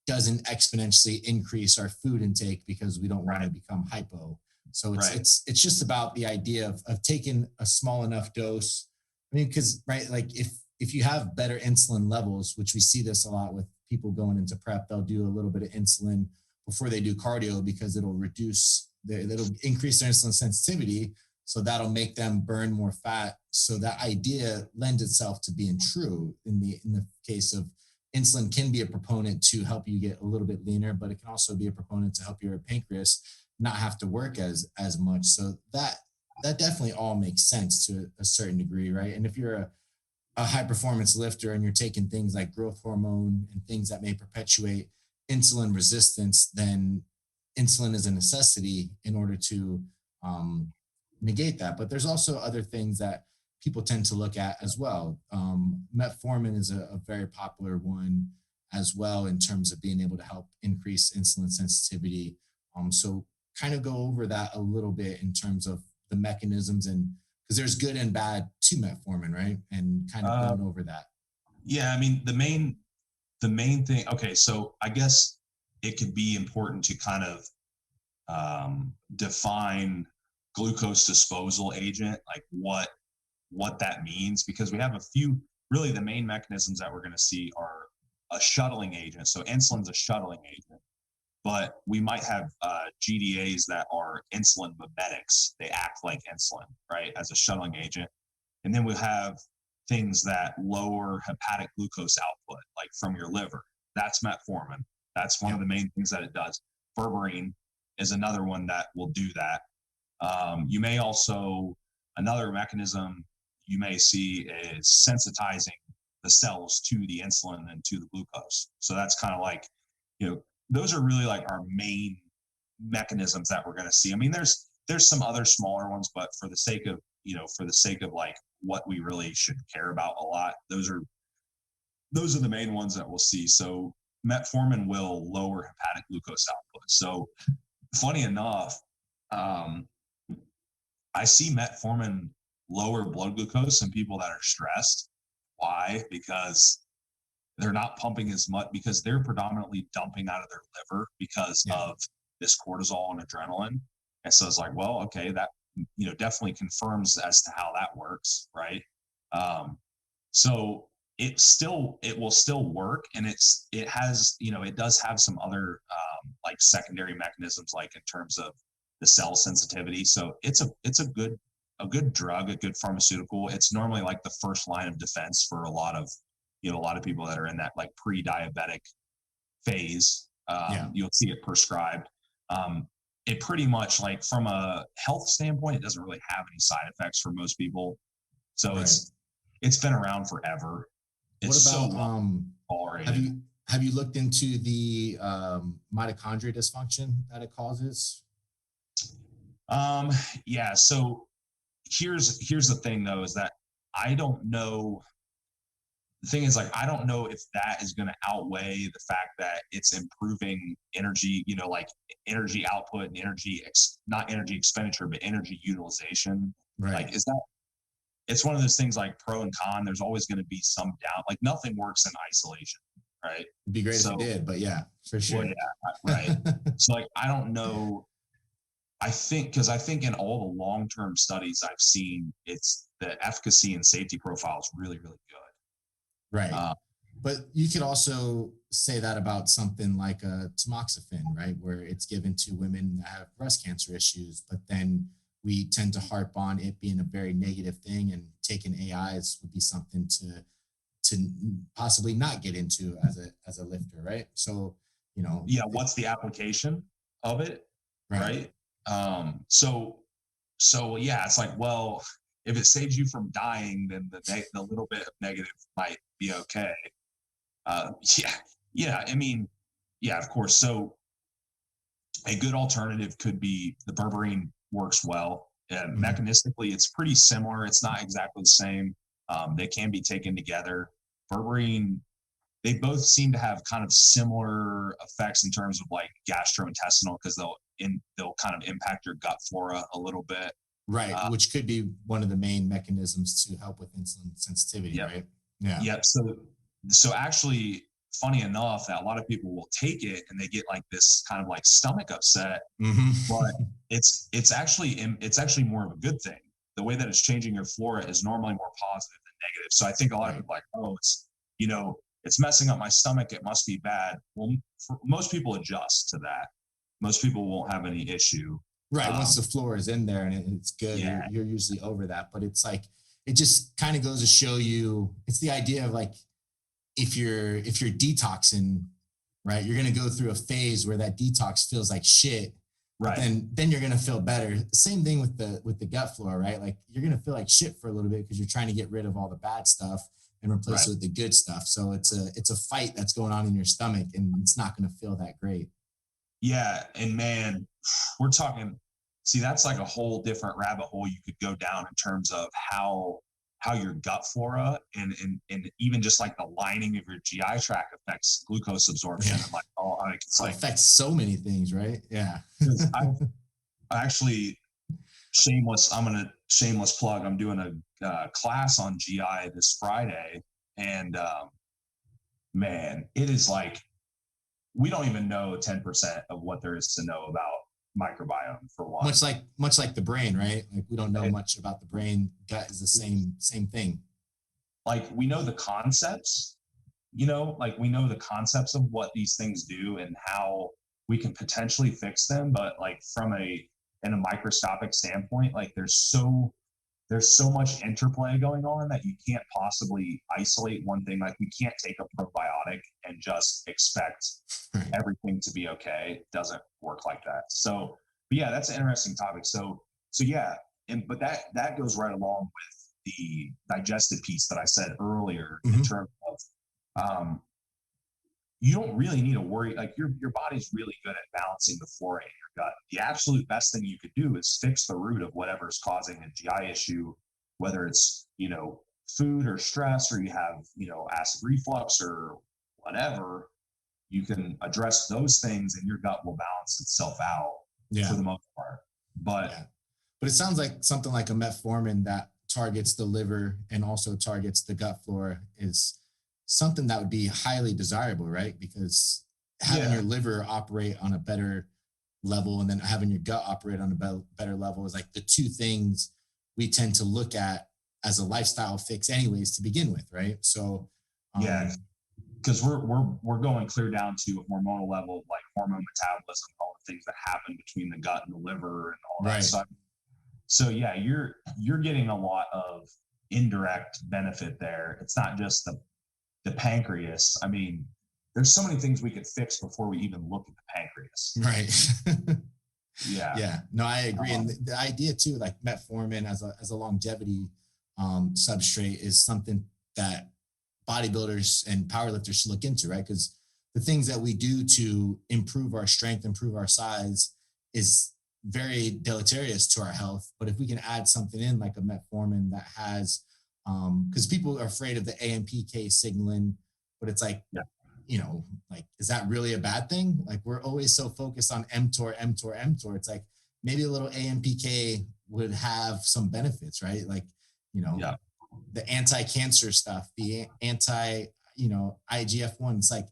doesn't exponentially increase our food intake because we don't want Right. to become hypo. So it's Right. it's it's just about the idea of taking a small enough dose. I mean, because right, like if you have better insulin levels, which we see this a lot with people going into prep, they'll do a little bit of insulin before they do cardio because it'll increase their insulin sensitivity. So that'll make them burn more fat. So that idea lends itself to being true in the case of insulin can be a proponent to help you get a little bit leaner, but it can also be a proponent to help your pancreas not have to work as much. So that definitely all makes sense to a certain degree, right? And if you're a high performance lifter and you're taking things like growth hormone and things that may perpetuate insulin resistance, then insulin is a necessity in order to um, negate that. But there's also other things that people tend to look at as well. Metformin is a very popular one as well in terms of being able to help increase insulin sensitivity. So kind of go over that a little bit in terms of the mechanisms, and because there's good and bad to metformin, right? And kind of Uh, going over that. yeah, I mean, the main thing. Okay, so I guess it could be important to kind of define glucose disposal agent, like what that means, because we have a few. Really, the main mechanisms that we're going to see are a shuttling agent. So insulin's a shuttling agent, but we might have GDAs that are insulin mimetics. They act like insulin, right, as a shuttling agent. And then we have things that lower hepatic glucose output, like from your liver. That's metformin. That's one of Yep. the main things that it does. Berberine is another one that will do that. You may also, another mechanism you may see is sensitizing the cells to the insulin and to the glucose. So that's kind of like, those are really like our main mechanisms that we're going to see. I mean, there's some other smaller ones, but for the sake of like what we really should care about a lot, those are the main ones that we'll see. So metformin will lower hepatic glucose output. So funny enough, um, I see metformin lower blood glucose in people that are stressed. Why? Because they're not pumping as much, because they're predominantly dumping out of their liver because Yeah. of this cortisol and adrenaline. And so it's like, well, okay, that definitely confirms as to how that works, right? Um, so it will still work, and it does have some other like secondary mechanisms, like in terms of the cell sensitivity. So it's a good drug, a good pharmaceutical. It's normally like the first line of defense for a lot of people that are in that like pre-diabetic phase. Yeah. You'll see it prescribed. It pretty much, like, from a health standpoint, it doesn't really have any side effects for most people. So Right. it's been around forever. What It's so about well have tolerated. you looked into the mitochondria dysfunction that it causes? Um, yeah. So here's the thing, though, is that I don't know. The thing is, like, I don't know if that is going to outweigh the fact that it's improving energy, like energy output and not energy expenditure, but energy utilization. Right. Like, it's one of those things, like, pro and con. There's always going to be some doubt. Like, nothing works in isolation, right? It'd be great if it So, did, but yeah, for well, sure. yeah, right. So, like, I don't know. Because I think in all the long-term studies I've seen, it's the efficacy and safety profile is really, really good. Right. Uh, But you could also say that about something like a tamoxifen, right? Where it's given to women that have breast cancer issues, but then we tend to harp on it being a very negative thing, and taking AIs would be something to possibly not get into as a lifter, right? So, yeah, what's the application of it, right. right? So yeah, it's like, well, if it saves you from dying, then the little bit of negative might be okay. Yeah, yeah. I mean, yeah, of course. So a good alternative could be the berberine works well. Mhm. Mechanistically, it's pretty similar. It's not exactly the same. They can be taken together. Berberine, they both seem to have kind of similar effects in terms of like gastrointestinal because they'll kind of impact your gut flora a little bit. Right, Uh, which could be one of the main mechanisms to help with insulin sensitivity, yep, right? Yeah. yep. So actually, funny enough, that a lot of people will take it and they get like this kind of like stomach upset, but Hmm. it's actually more of a good thing. The way that it's changing your flora is normally more positive than negative. So I think a lot of Right. people are like, oh, you know, it's messing up my stomach. It must be bad. Well, for most people adjust to that. Most people won't have any issue. Right. Once Um, the floor is in there and it's good, yeah, you're usually over that. But it's like it just kind of goes to show you it's the idea of like if you're detoxing, right, you're gonna go through a phase where that detox feels like shit, but right, then you're gonna feel better. Same thing with the gut flora, right? Like you're gonna feel like shit for a little bit because you're trying to get rid of all the bad stuff and replace right. it with the good stuff. So it's a fight that's going on in your stomach and it's not gonna feel that great. Yeah, and man, we're talking. See, that's like a whole different rabbit hole you could go down in terms of how your gut flora and even just like the lining of your GI tract affects glucose absorption Yeah. and like all like it's Oh, it like affects so many things, right? Yeah. because I've actually shameless. I'm gonna shameless plug. I'm doing a class on GI this Friday, and man, it is like we don't even know 10% of what there is to know about microbiome for one. Much like the brain, right? Like we don't know It, much about the brain. Gut is the same thing. like we know the concepts, like we know the concepts of what these things do and how we can potentially fix them, but like from a in a microscopic standpoint, like there's so much interplay going on that you can't possibly isolate one thing. Like we can't take a probiotic and just expect Right. everything to be okay. It doesn't work like that. So, but yeah, that's an interesting topic. So yeah, but that goes right along with the digestive piece that I said earlier in Hmm. terms of um, you don't really need to worry. Like your body's really good at balancing the flora in your gut. The absolute best thing you could do is fix the root of whatever's causing a GI issue, whether it's food or stress, or you have acid reflux or whatever. You can address those things, and your gut will balance itself out for Yeah. the most part. But Yeah. But it sounds like something like a metformin that targets the liver and also targets the gut flora is something that would be highly desirable, right? Because having yeah, your liver operate on a better level and then having your gut operate on a better level is like the two things we tend to look at as a lifestyle fix anyways to begin with, right? So yeah, um because we're going clear down to a hormonal level, like hormone metabolism, all the things that happen between the gut and the liver and all that right. stuff. So yeah, you're getting a lot of indirect benefit there. It's not just the pancreas. I mean, there's so many things we could fix before we even look at the pancreas. Right. Yeah, Yeah, no, I agree. And um, the idea too, like metformin as a longevity substrate is something that bodybuilders and powerlifters should look into, right? Because the things that we do to improve our strength, improve our size is very deleterious to our health. But if we can add something in like a metformin that has, because people are afraid of the AMPK signaling, but it's like, yeah, like, is that really a bad thing? Like, we're always so focused on mTOR, mTOR, mTOR. It's like maybe a little AMPK would have some benefits, right? Like, you know, yeah, the anti-cancer stuff, the anti, IGF-1. It's like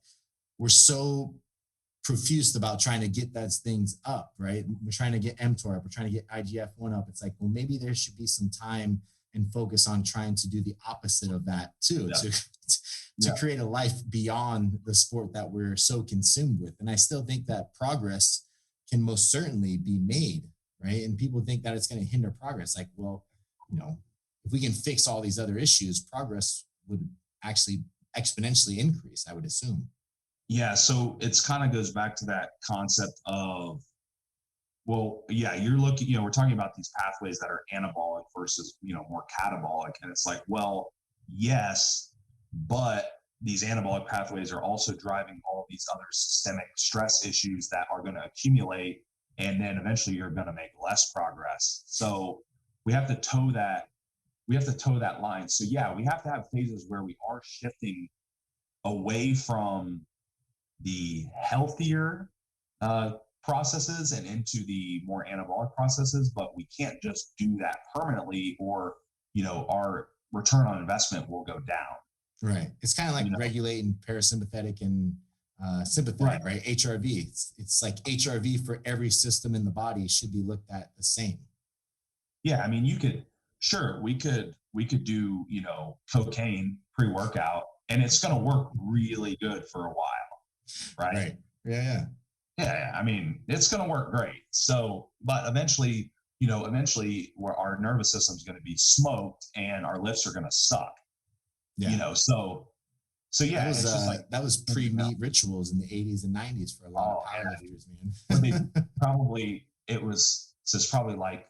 we're so profuse about trying to get those things up, right? We're trying to get mTOR up, we're trying to get IGF-1 up. It's like, well, maybe there should be some time and focus on trying to do the opposite of that too, yeah, to yeah, create a life beyond the sport that we're so consumed with. And I still think that progress can most certainly be made, right? And people think that it's going to hinder progress. Like, well, you know, if we can fix all these other issues, progress would actually exponentially increase, I would assume. yeah. So it's kind of goes back to that concept of Well, yeah, you're looking, we're talking about these pathways that are anabolic versus, more catabolic. And it's like, well, yes, but these anabolic pathways are also driving all these other systemic stress issues that are going to accumulate. And then eventually you're going to make less progress. So we have to toe that, line. So yeah, we have to have phases where we are shifting away from the healthier uh, processes and into the more anabolic processes, but we can't just do that permanently, or our return on investment will go down. Right. It's kind of like You know, regulating parasympathetic and sympathetic, right? HRV. It's like HRV for every system in the body should be looked at the same. Yeah, I mean, we could do cocaine pre-workout, and it's going to work really good for a while, right? Right. Yeah. Yeah, I mean, it's going to work great. So, but eventually, where our nervous system is going to be smoked and our lifts are going to suck. Yeah. So yeah, it's just like that was pre-meat rituals in the 80s and 90s for a lot of powerlifters, man. It's probably like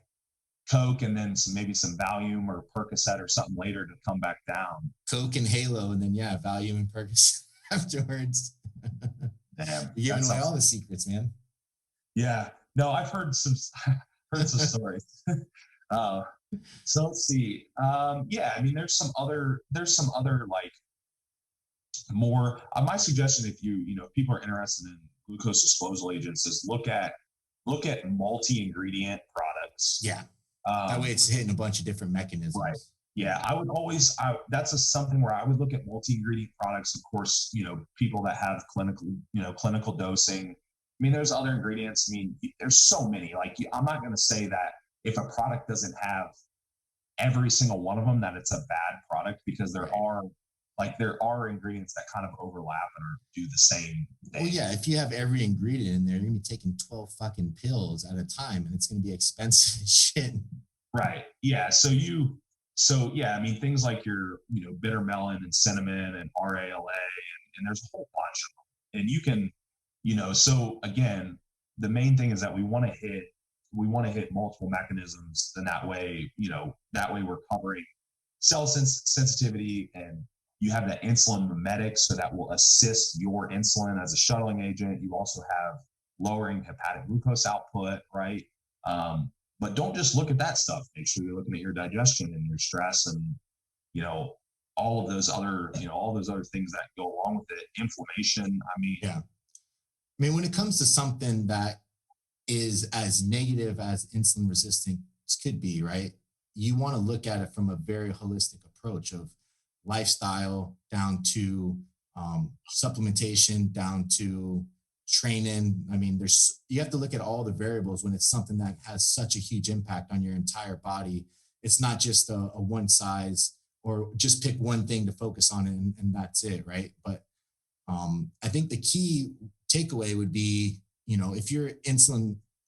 Coke and then maybe some Valium or Percocet or something later to come back down. Coke and Halo, and then Valium and Percocet afterwards. Damn, you're giving away all the secrets, man. Yeah, no, I've heard some stories. So let's see. Yeah, I mean, there's some other like more. My suggestion, if people are interested in glucose disposal agents, is look at multi-ingredient products. Yeah, that way it's hitting a bunch of different mechanisms. Right. Yeah, I would always. That's something where I would look at multi-ingredient products. Of course, people that have clinical dosing. I mean, there's other ingredients. I mean, there's so many. Like, I'm not going to say that if a product doesn't have every single one of them that it's a bad product, because there are ingredients that kind of overlap and do the same thing. Well, yeah, if you have every ingredient in there, you're gonna be taking 12 fucking pills at a time, and it's gonna be expensive as shit. Right. Yeah. So yeah, I mean, things like your bitter melon and cinnamon and RALA, and there's a whole bunch of them. And you can, so again, the main thing is that we want to hit multiple mechanisms, and that way we're covering cell sensitivity, and you have that insulin mimetic, so that will assist your insulin as a shuttling agent. You also have lowering hepatic glucose output, right? But don't just look at that stuff. Make sure you're looking at your digestion and your stress, and all of those other things that go along with it. Inflammation. I mean, yeah. I mean, when it comes to something that is as negative as insulin resistance could be, right? You want to look at it from a very holistic approach of lifestyle down to supplementation, down to training. I mean, you have to look at all the variables when it's something that has such a huge impact on your entire body. It's not just a one size, or just pick one thing to focus on, and that's it, right? But I think the key takeaway would be, if you're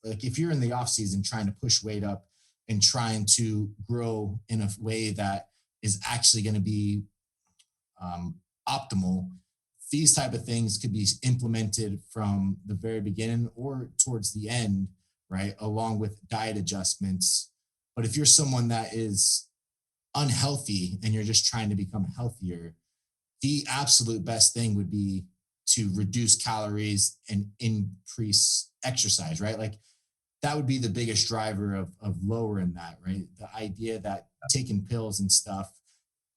if you're in the off season trying to push weight up and trying to grow in a way that is actually going to be optimal, these type of things could be implemented from the very beginning or towards the end, right? Along with diet adjustments. But if you're someone that is unhealthy and you're just trying to become healthier, the absolute best thing would be to reduce calories and increase exercise, right? Like, that would be the biggest driver of lowering that, right? The idea that taking pills and stuff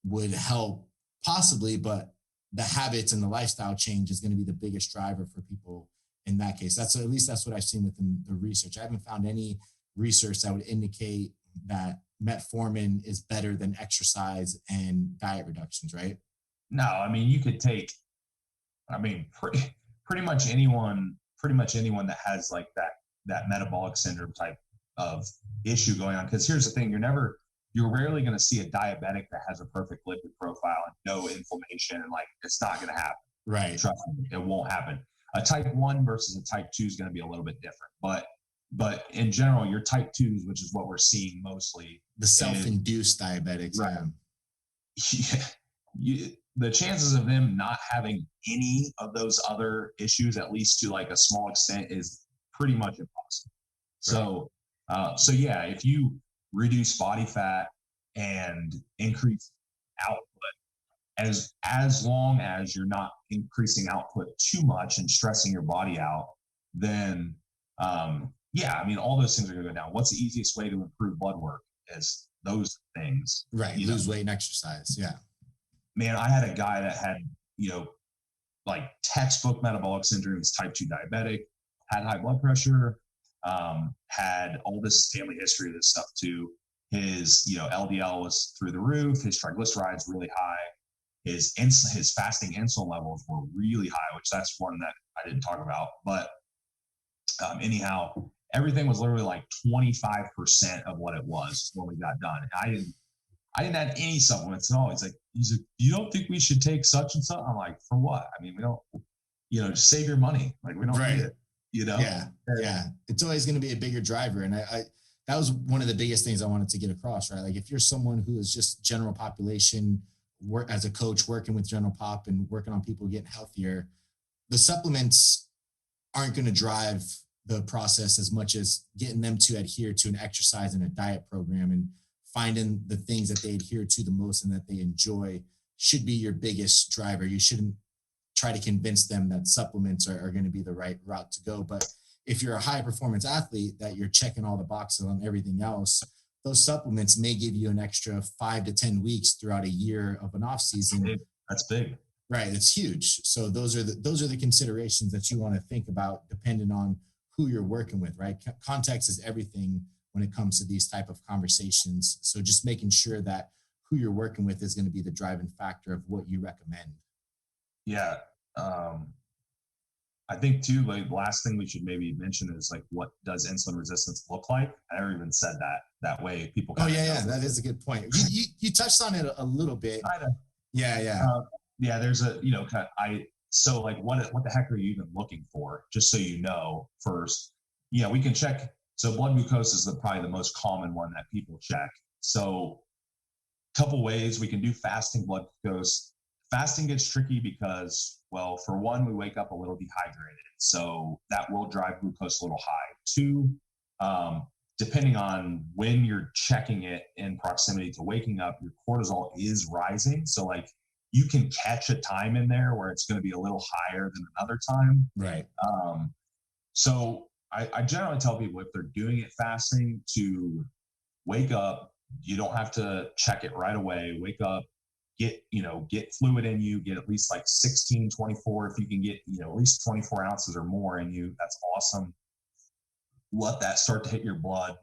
would help possibly, but the habits and the lifestyle change is going to be the biggest driver for people in that case. At least that's what I've seen within the research. I haven't found any research that would indicate that metformin is better than exercise and diet reductions, right? No, I mean, you could take, pretty much anyone that has like that metabolic syndrome type of issue going on. Because here's the thing, you're rarely going to see a diabetic that has a perfect lipid profile and no inflammation, and like, it's not going to happen. Right. Trust me, it won't happen. A type 1 versus a type 2 is going to be a little bit different, but in general, your type 2s, which is what we're seeing mostly, the self-induced diabetics, right? Yeah. The chances of them not having any of those other issues, at least to like a small extent, is pretty much impossible. So yeah, if you reduce body fat and increase output, as long as you're not increasing output too much and stressing your body out, then yeah, I mean, all those things are going to go down. What's the easiest way to improve blood work? Is those things, Right. Lose weight and exercise. Yeah. Man, I had a guy that had, like textbook metabolic syndrome. He's type 2 diabetic, had high blood pressure, had all this family history of this stuff too. His, LDL was through the roof. His triglycerides really high. His fasting insulin levels were really high, which that's one that I didn't talk about. But anyhow, everything was literally like 25% of what it was when we got done. I didn't add any supplements at all. He's like, you don't think we should take such and such? I'm like, for what? I mean, we don't, just save your money. Like, we don't need it, Yeah. Yeah. It's always going to be a bigger driver. And I that was one of the biggest things I wanted to get across, right? Like, if you're someone who is just general population, work as a coach, working with general pop and working on people getting healthier, the supplements aren't going to drive the process as much as getting them to adhere to an exercise and a diet program, and finding the things that they adhere to the most and that they enjoy should be your biggest driver. You shouldn't try to convince them that supplements are going to be the right route to go. But if you're a high performance athlete that you're checking all the boxes on everything else, those supplements may give you an extra 5 to 10 weeks throughout a year of an off season. That's big. Right. It's huge. So those are the considerations that you want to think about, depending on who you're working with, right? Context is everything when it comes to these type of conversations. So just making sure that who you're working with is going to be the driving factor of what you recommend. Yeah. I think too, like, the last thing we should maybe mention is, like, what does insulin resistance look like? I never even said that way. People. Oh yeah. That is a good point. You touched on it a little bit. Yeah. Yeah. There's a, so like, what the heck are you even looking for? Just so you know, first, we can check. So blood glucose is probably the most common one that people check. So a couple ways we can do fasting blood glucose. Fasting gets tricky because, well, for one, we wake up a little dehydrated. So that will drive glucose a little high. Two, depending on when you're checking it in proximity to waking up, your cortisol is rising. So, like, you can catch a time in there where it's going to be a little higher than another time. Right. So I generally tell people, if they're doing it fasting, to wake up. You don't have to check it right away. Wake up, get fluid in you, get at least like 16, 24. If you can get, at least 24 ounces or more in you, that's awesome. Let that start to hit your blood,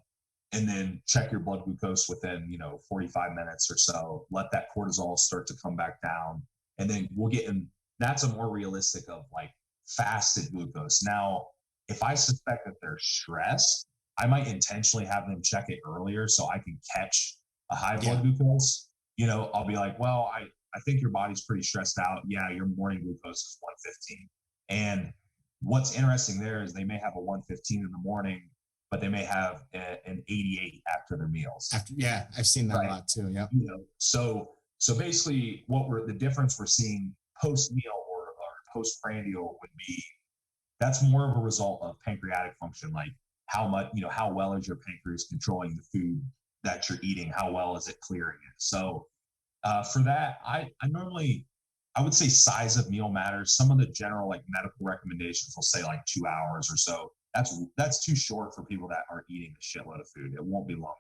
and then check your blood glucose within, 45 minutes or so. Let that cortisol start to come back down. And then we'll get in. That's a more realistic of, like, fasted glucose. Now, if I suspect that they're stressed, I might intentionally have them check it earlier so I can catch a high blood glucose. I'll be like, well, I think your body's pretty stressed out. Yeah, your morning glucose is 115. And what's interesting there is they may have a 115 in the morning, but they may have an 88 after their meals. I've seen that a lot too. Yeah. So basically, the difference we're seeing post meal or postprandial would be, that's more of a result of pancreatic function, like how much, how well is your pancreas controlling the food that you're eating? How well is it clearing it? So for that, I would say size of meal matters. Some of the general, like, medical recommendations will say like 2 hours or so. That's too short for people that are eating a shitload of food. It won't be long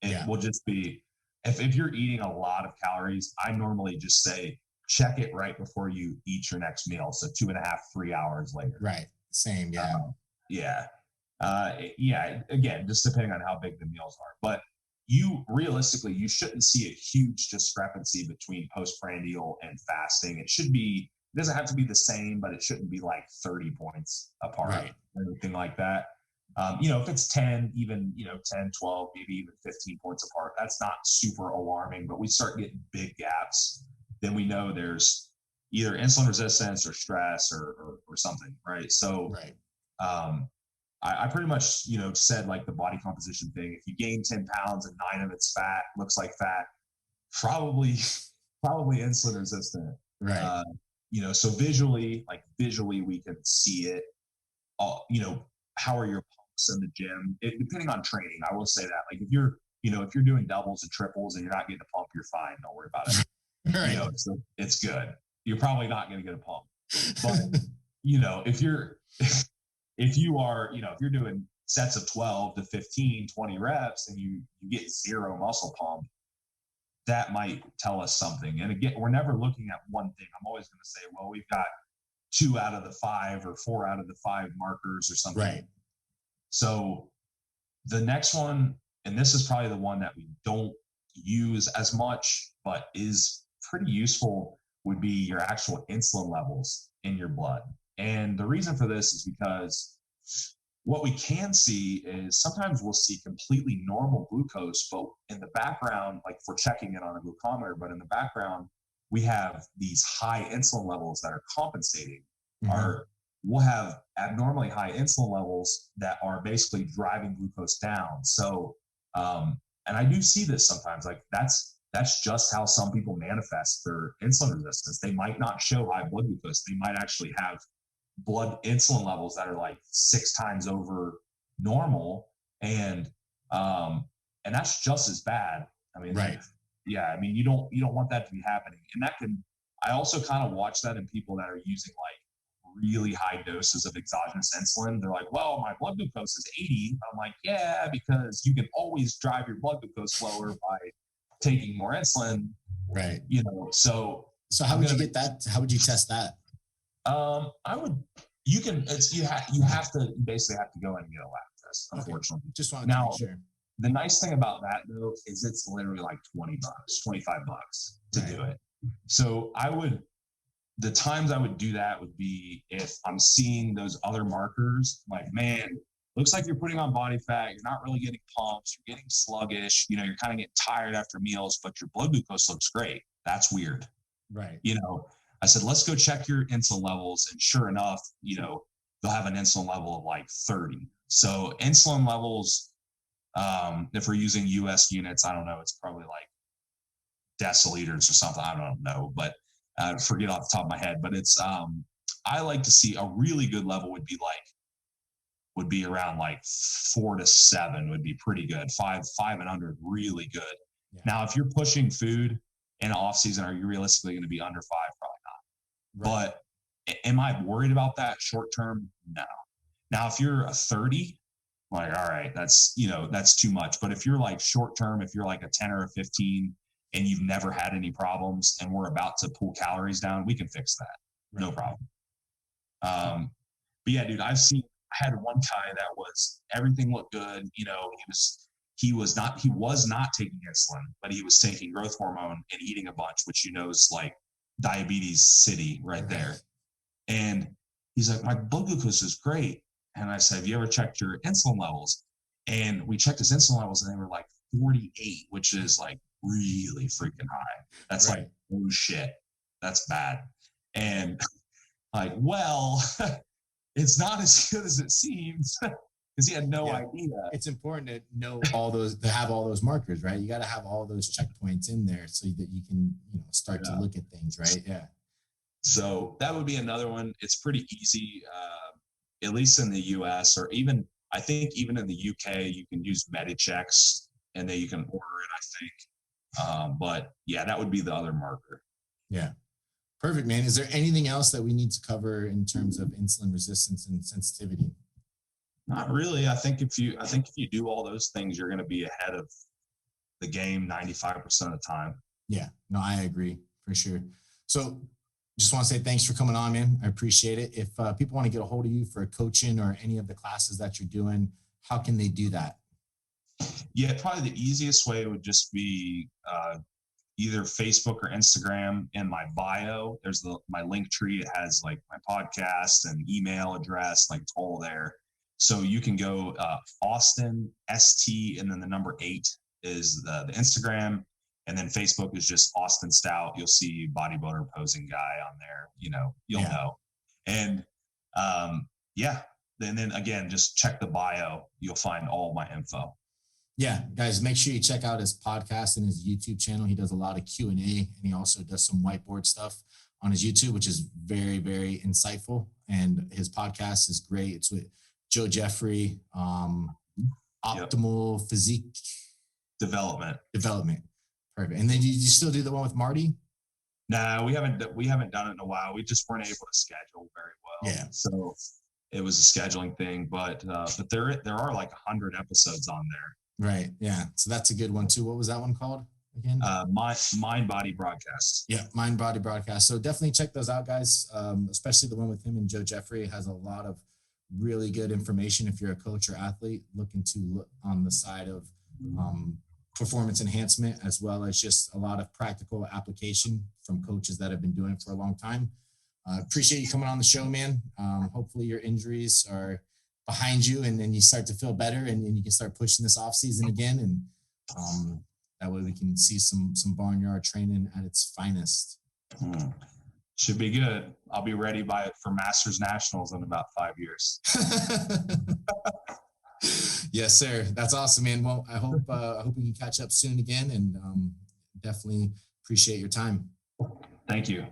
enough. It will just be, if you're eating a lot of calories, I normally just say check it right before you eat your next meal. So 2.5, 3 hours later. Right. Same. Yeah. Again, just depending on how big the meals are, but realistically, you shouldn't see a huge discrepancy between postprandial and fasting. It doesn't have to be the same, but it shouldn't be like 30 points apart, right, or anything like that. If it's 10, even, 10, 12, maybe even 15 points apart, that's not super alarming, but we start getting big gaps, then we know there's either insulin resistance or stress or something, right? So, right. I pretty much, said, like, the body composition thing. If you gain 10 pounds and 9 of it's fat, looks like fat, probably insulin resistant. Right. So visually we can see it. How are your pump reps in the gym, depending on training. I will say that, like, if you're doing doubles and triples and you're not getting a pump, you're fine. Don't worry about it. Right. So it's good. You're probably not going to get a pump. But, if you are, if you're doing sets of 12 to 15, 20 reps and you get zero muscle pump, that might tell us something. And again, we're never looking at one thing. I'm always going to say, well, we've got 2 out of the 5 or 4 out of the 5 markers or something. Right. So the next one, and this is probably the one that we don't use as much, but is pretty useful, would be your actual insulin levels in your blood. And the reason for this is because what we can see is sometimes we'll see completely normal glucose, but in the background, like if we're checking it on a glucometer, but in the background, we have these high insulin levels that are compensating. We'll have abnormally high insulin levels that are basically driving glucose down. So, and I do see this sometimes, like that's just how some people manifest their insulin resistance. They might not show high blood glucose. They might actually have blood insulin levels that are like 6 times over normal. And that's just as bad. I mean, right. Yeah. I mean, you don't want that to be happening. And I also kind of watch that in people that are using like really high doses of exogenous insulin. They're like, well, my blood glucose is 80. I'm like, yeah, because you can always drive your blood glucose lower by taking more insulin. Right. So how would you get that? How would you test that? You basically have to go in and get a lab test, unfortunately. Okay. Just wanted to make sure. The nice thing about that though, is it's literally like $20, $25 to do it. So the times I would do that would be if I'm seeing those other markers, like, man, looks like you're putting on body fat. You're not really getting pumps. You're getting sluggish. You're kind of getting tired after meals, but your blood glucose looks great. That's weird. Right. I said, let's go check your insulin levels. And sure enough, they'll have an insulin level of like 30. So insulin levels, if we're using US units, I don't know, it's probably like deciliters or something. I don't know, but I forget off the top of my head, but it's, I like to see a really good level would be around like 4 to 7 would be pretty good. 5 and under, really good. Yeah. Now, if you're pushing food in off season, are you realistically going to be under 5? Probably not. Right. But am I worried about that short term? No. Now, if you're a 30, like, all right, that's too much. But if you're like short term, if you're like a 10 or a 15 and you've never had any problems and we're about to pull calories down, we can fix that. Right. No problem. But yeah, dude, I had one guy that was, everything looked good. He was not taking insulin, but he was taking growth hormone and eating a bunch, which is like diabetes city right there. And he's like, my blood glucose is great. And I said, have you ever checked your insulin levels? And we checked his insulin levels and they were like 48, which is like really freaking high. That's right. Like, oh shit, that's bad. And like, well, it's not as good as it seems. Because he had no idea. It's important to know to have all those markers, right? You got to have all those checkpoints in there so that you can, start to look at things, right? Yeah. So that would be another one. It's pretty easy, at least in the US, or I think even in the UK, you can use MediChecks and then you can order it, I think. But yeah, that would be the other marker. Yeah. Perfect, man. Is there anything else that we need to cover in terms of insulin resistance and sensitivity? Not really. I think if you do all those things, you're going to be ahead of the game 95% of the time. Yeah, no, I agree for sure. So just want to say thanks for coming on, man. I appreciate it. If people want to get a hold of you for coaching or any of the classes that you're doing, how can they do that? Yeah, probably the easiest way would just be either Facebook or Instagram. In my bio, there's my link tree. It has like my podcast and email address, like it's all there. So you can go Austin ST and then the number 8 is the Instagram, and then Facebook is just Austin Stout. You'll see bodybuilder posing guy on there. You'll know. And and then again, just check the bio. You'll find all my info. Yeah, guys, make sure you check out his podcast and his YouTube channel. He does a lot of Q&A, and he also does some whiteboard stuff on his YouTube, which is very, very insightful. And his podcast is great. It's with Joe Jeffrey, Optimal Physique Development. Perfect. And then you still do the one with Marty? No, we haven't done it in a while. We just weren't able to schedule very well. Yeah. So it was a scheduling thing, but there are like 100 episodes on there. Right. Yeah. So that's a good one too. What was that one called again? Mind Body Broadcast. Yeah, Mind Body Broadcast. So definitely check those out, guys. Especially the one with him and Joe Jeffrey. It has a lot of really good information if you're a coach or athlete looking to look on the side of performance enhancement, as well as just a lot of practical application from coaches that have been doing it for a long time. Appreciate you coming on the show, man. Hopefully your injuries are behind you and then you start to feel better and you can start pushing this off season again. And that way we can see some barnyard training at its finest. Should be good. I'll be ready for Masters Nationals in about 5 years. Yes, sir. That's awesome, man. Well, I hope we can catch up soon again, and definitely appreciate your time. Thank you.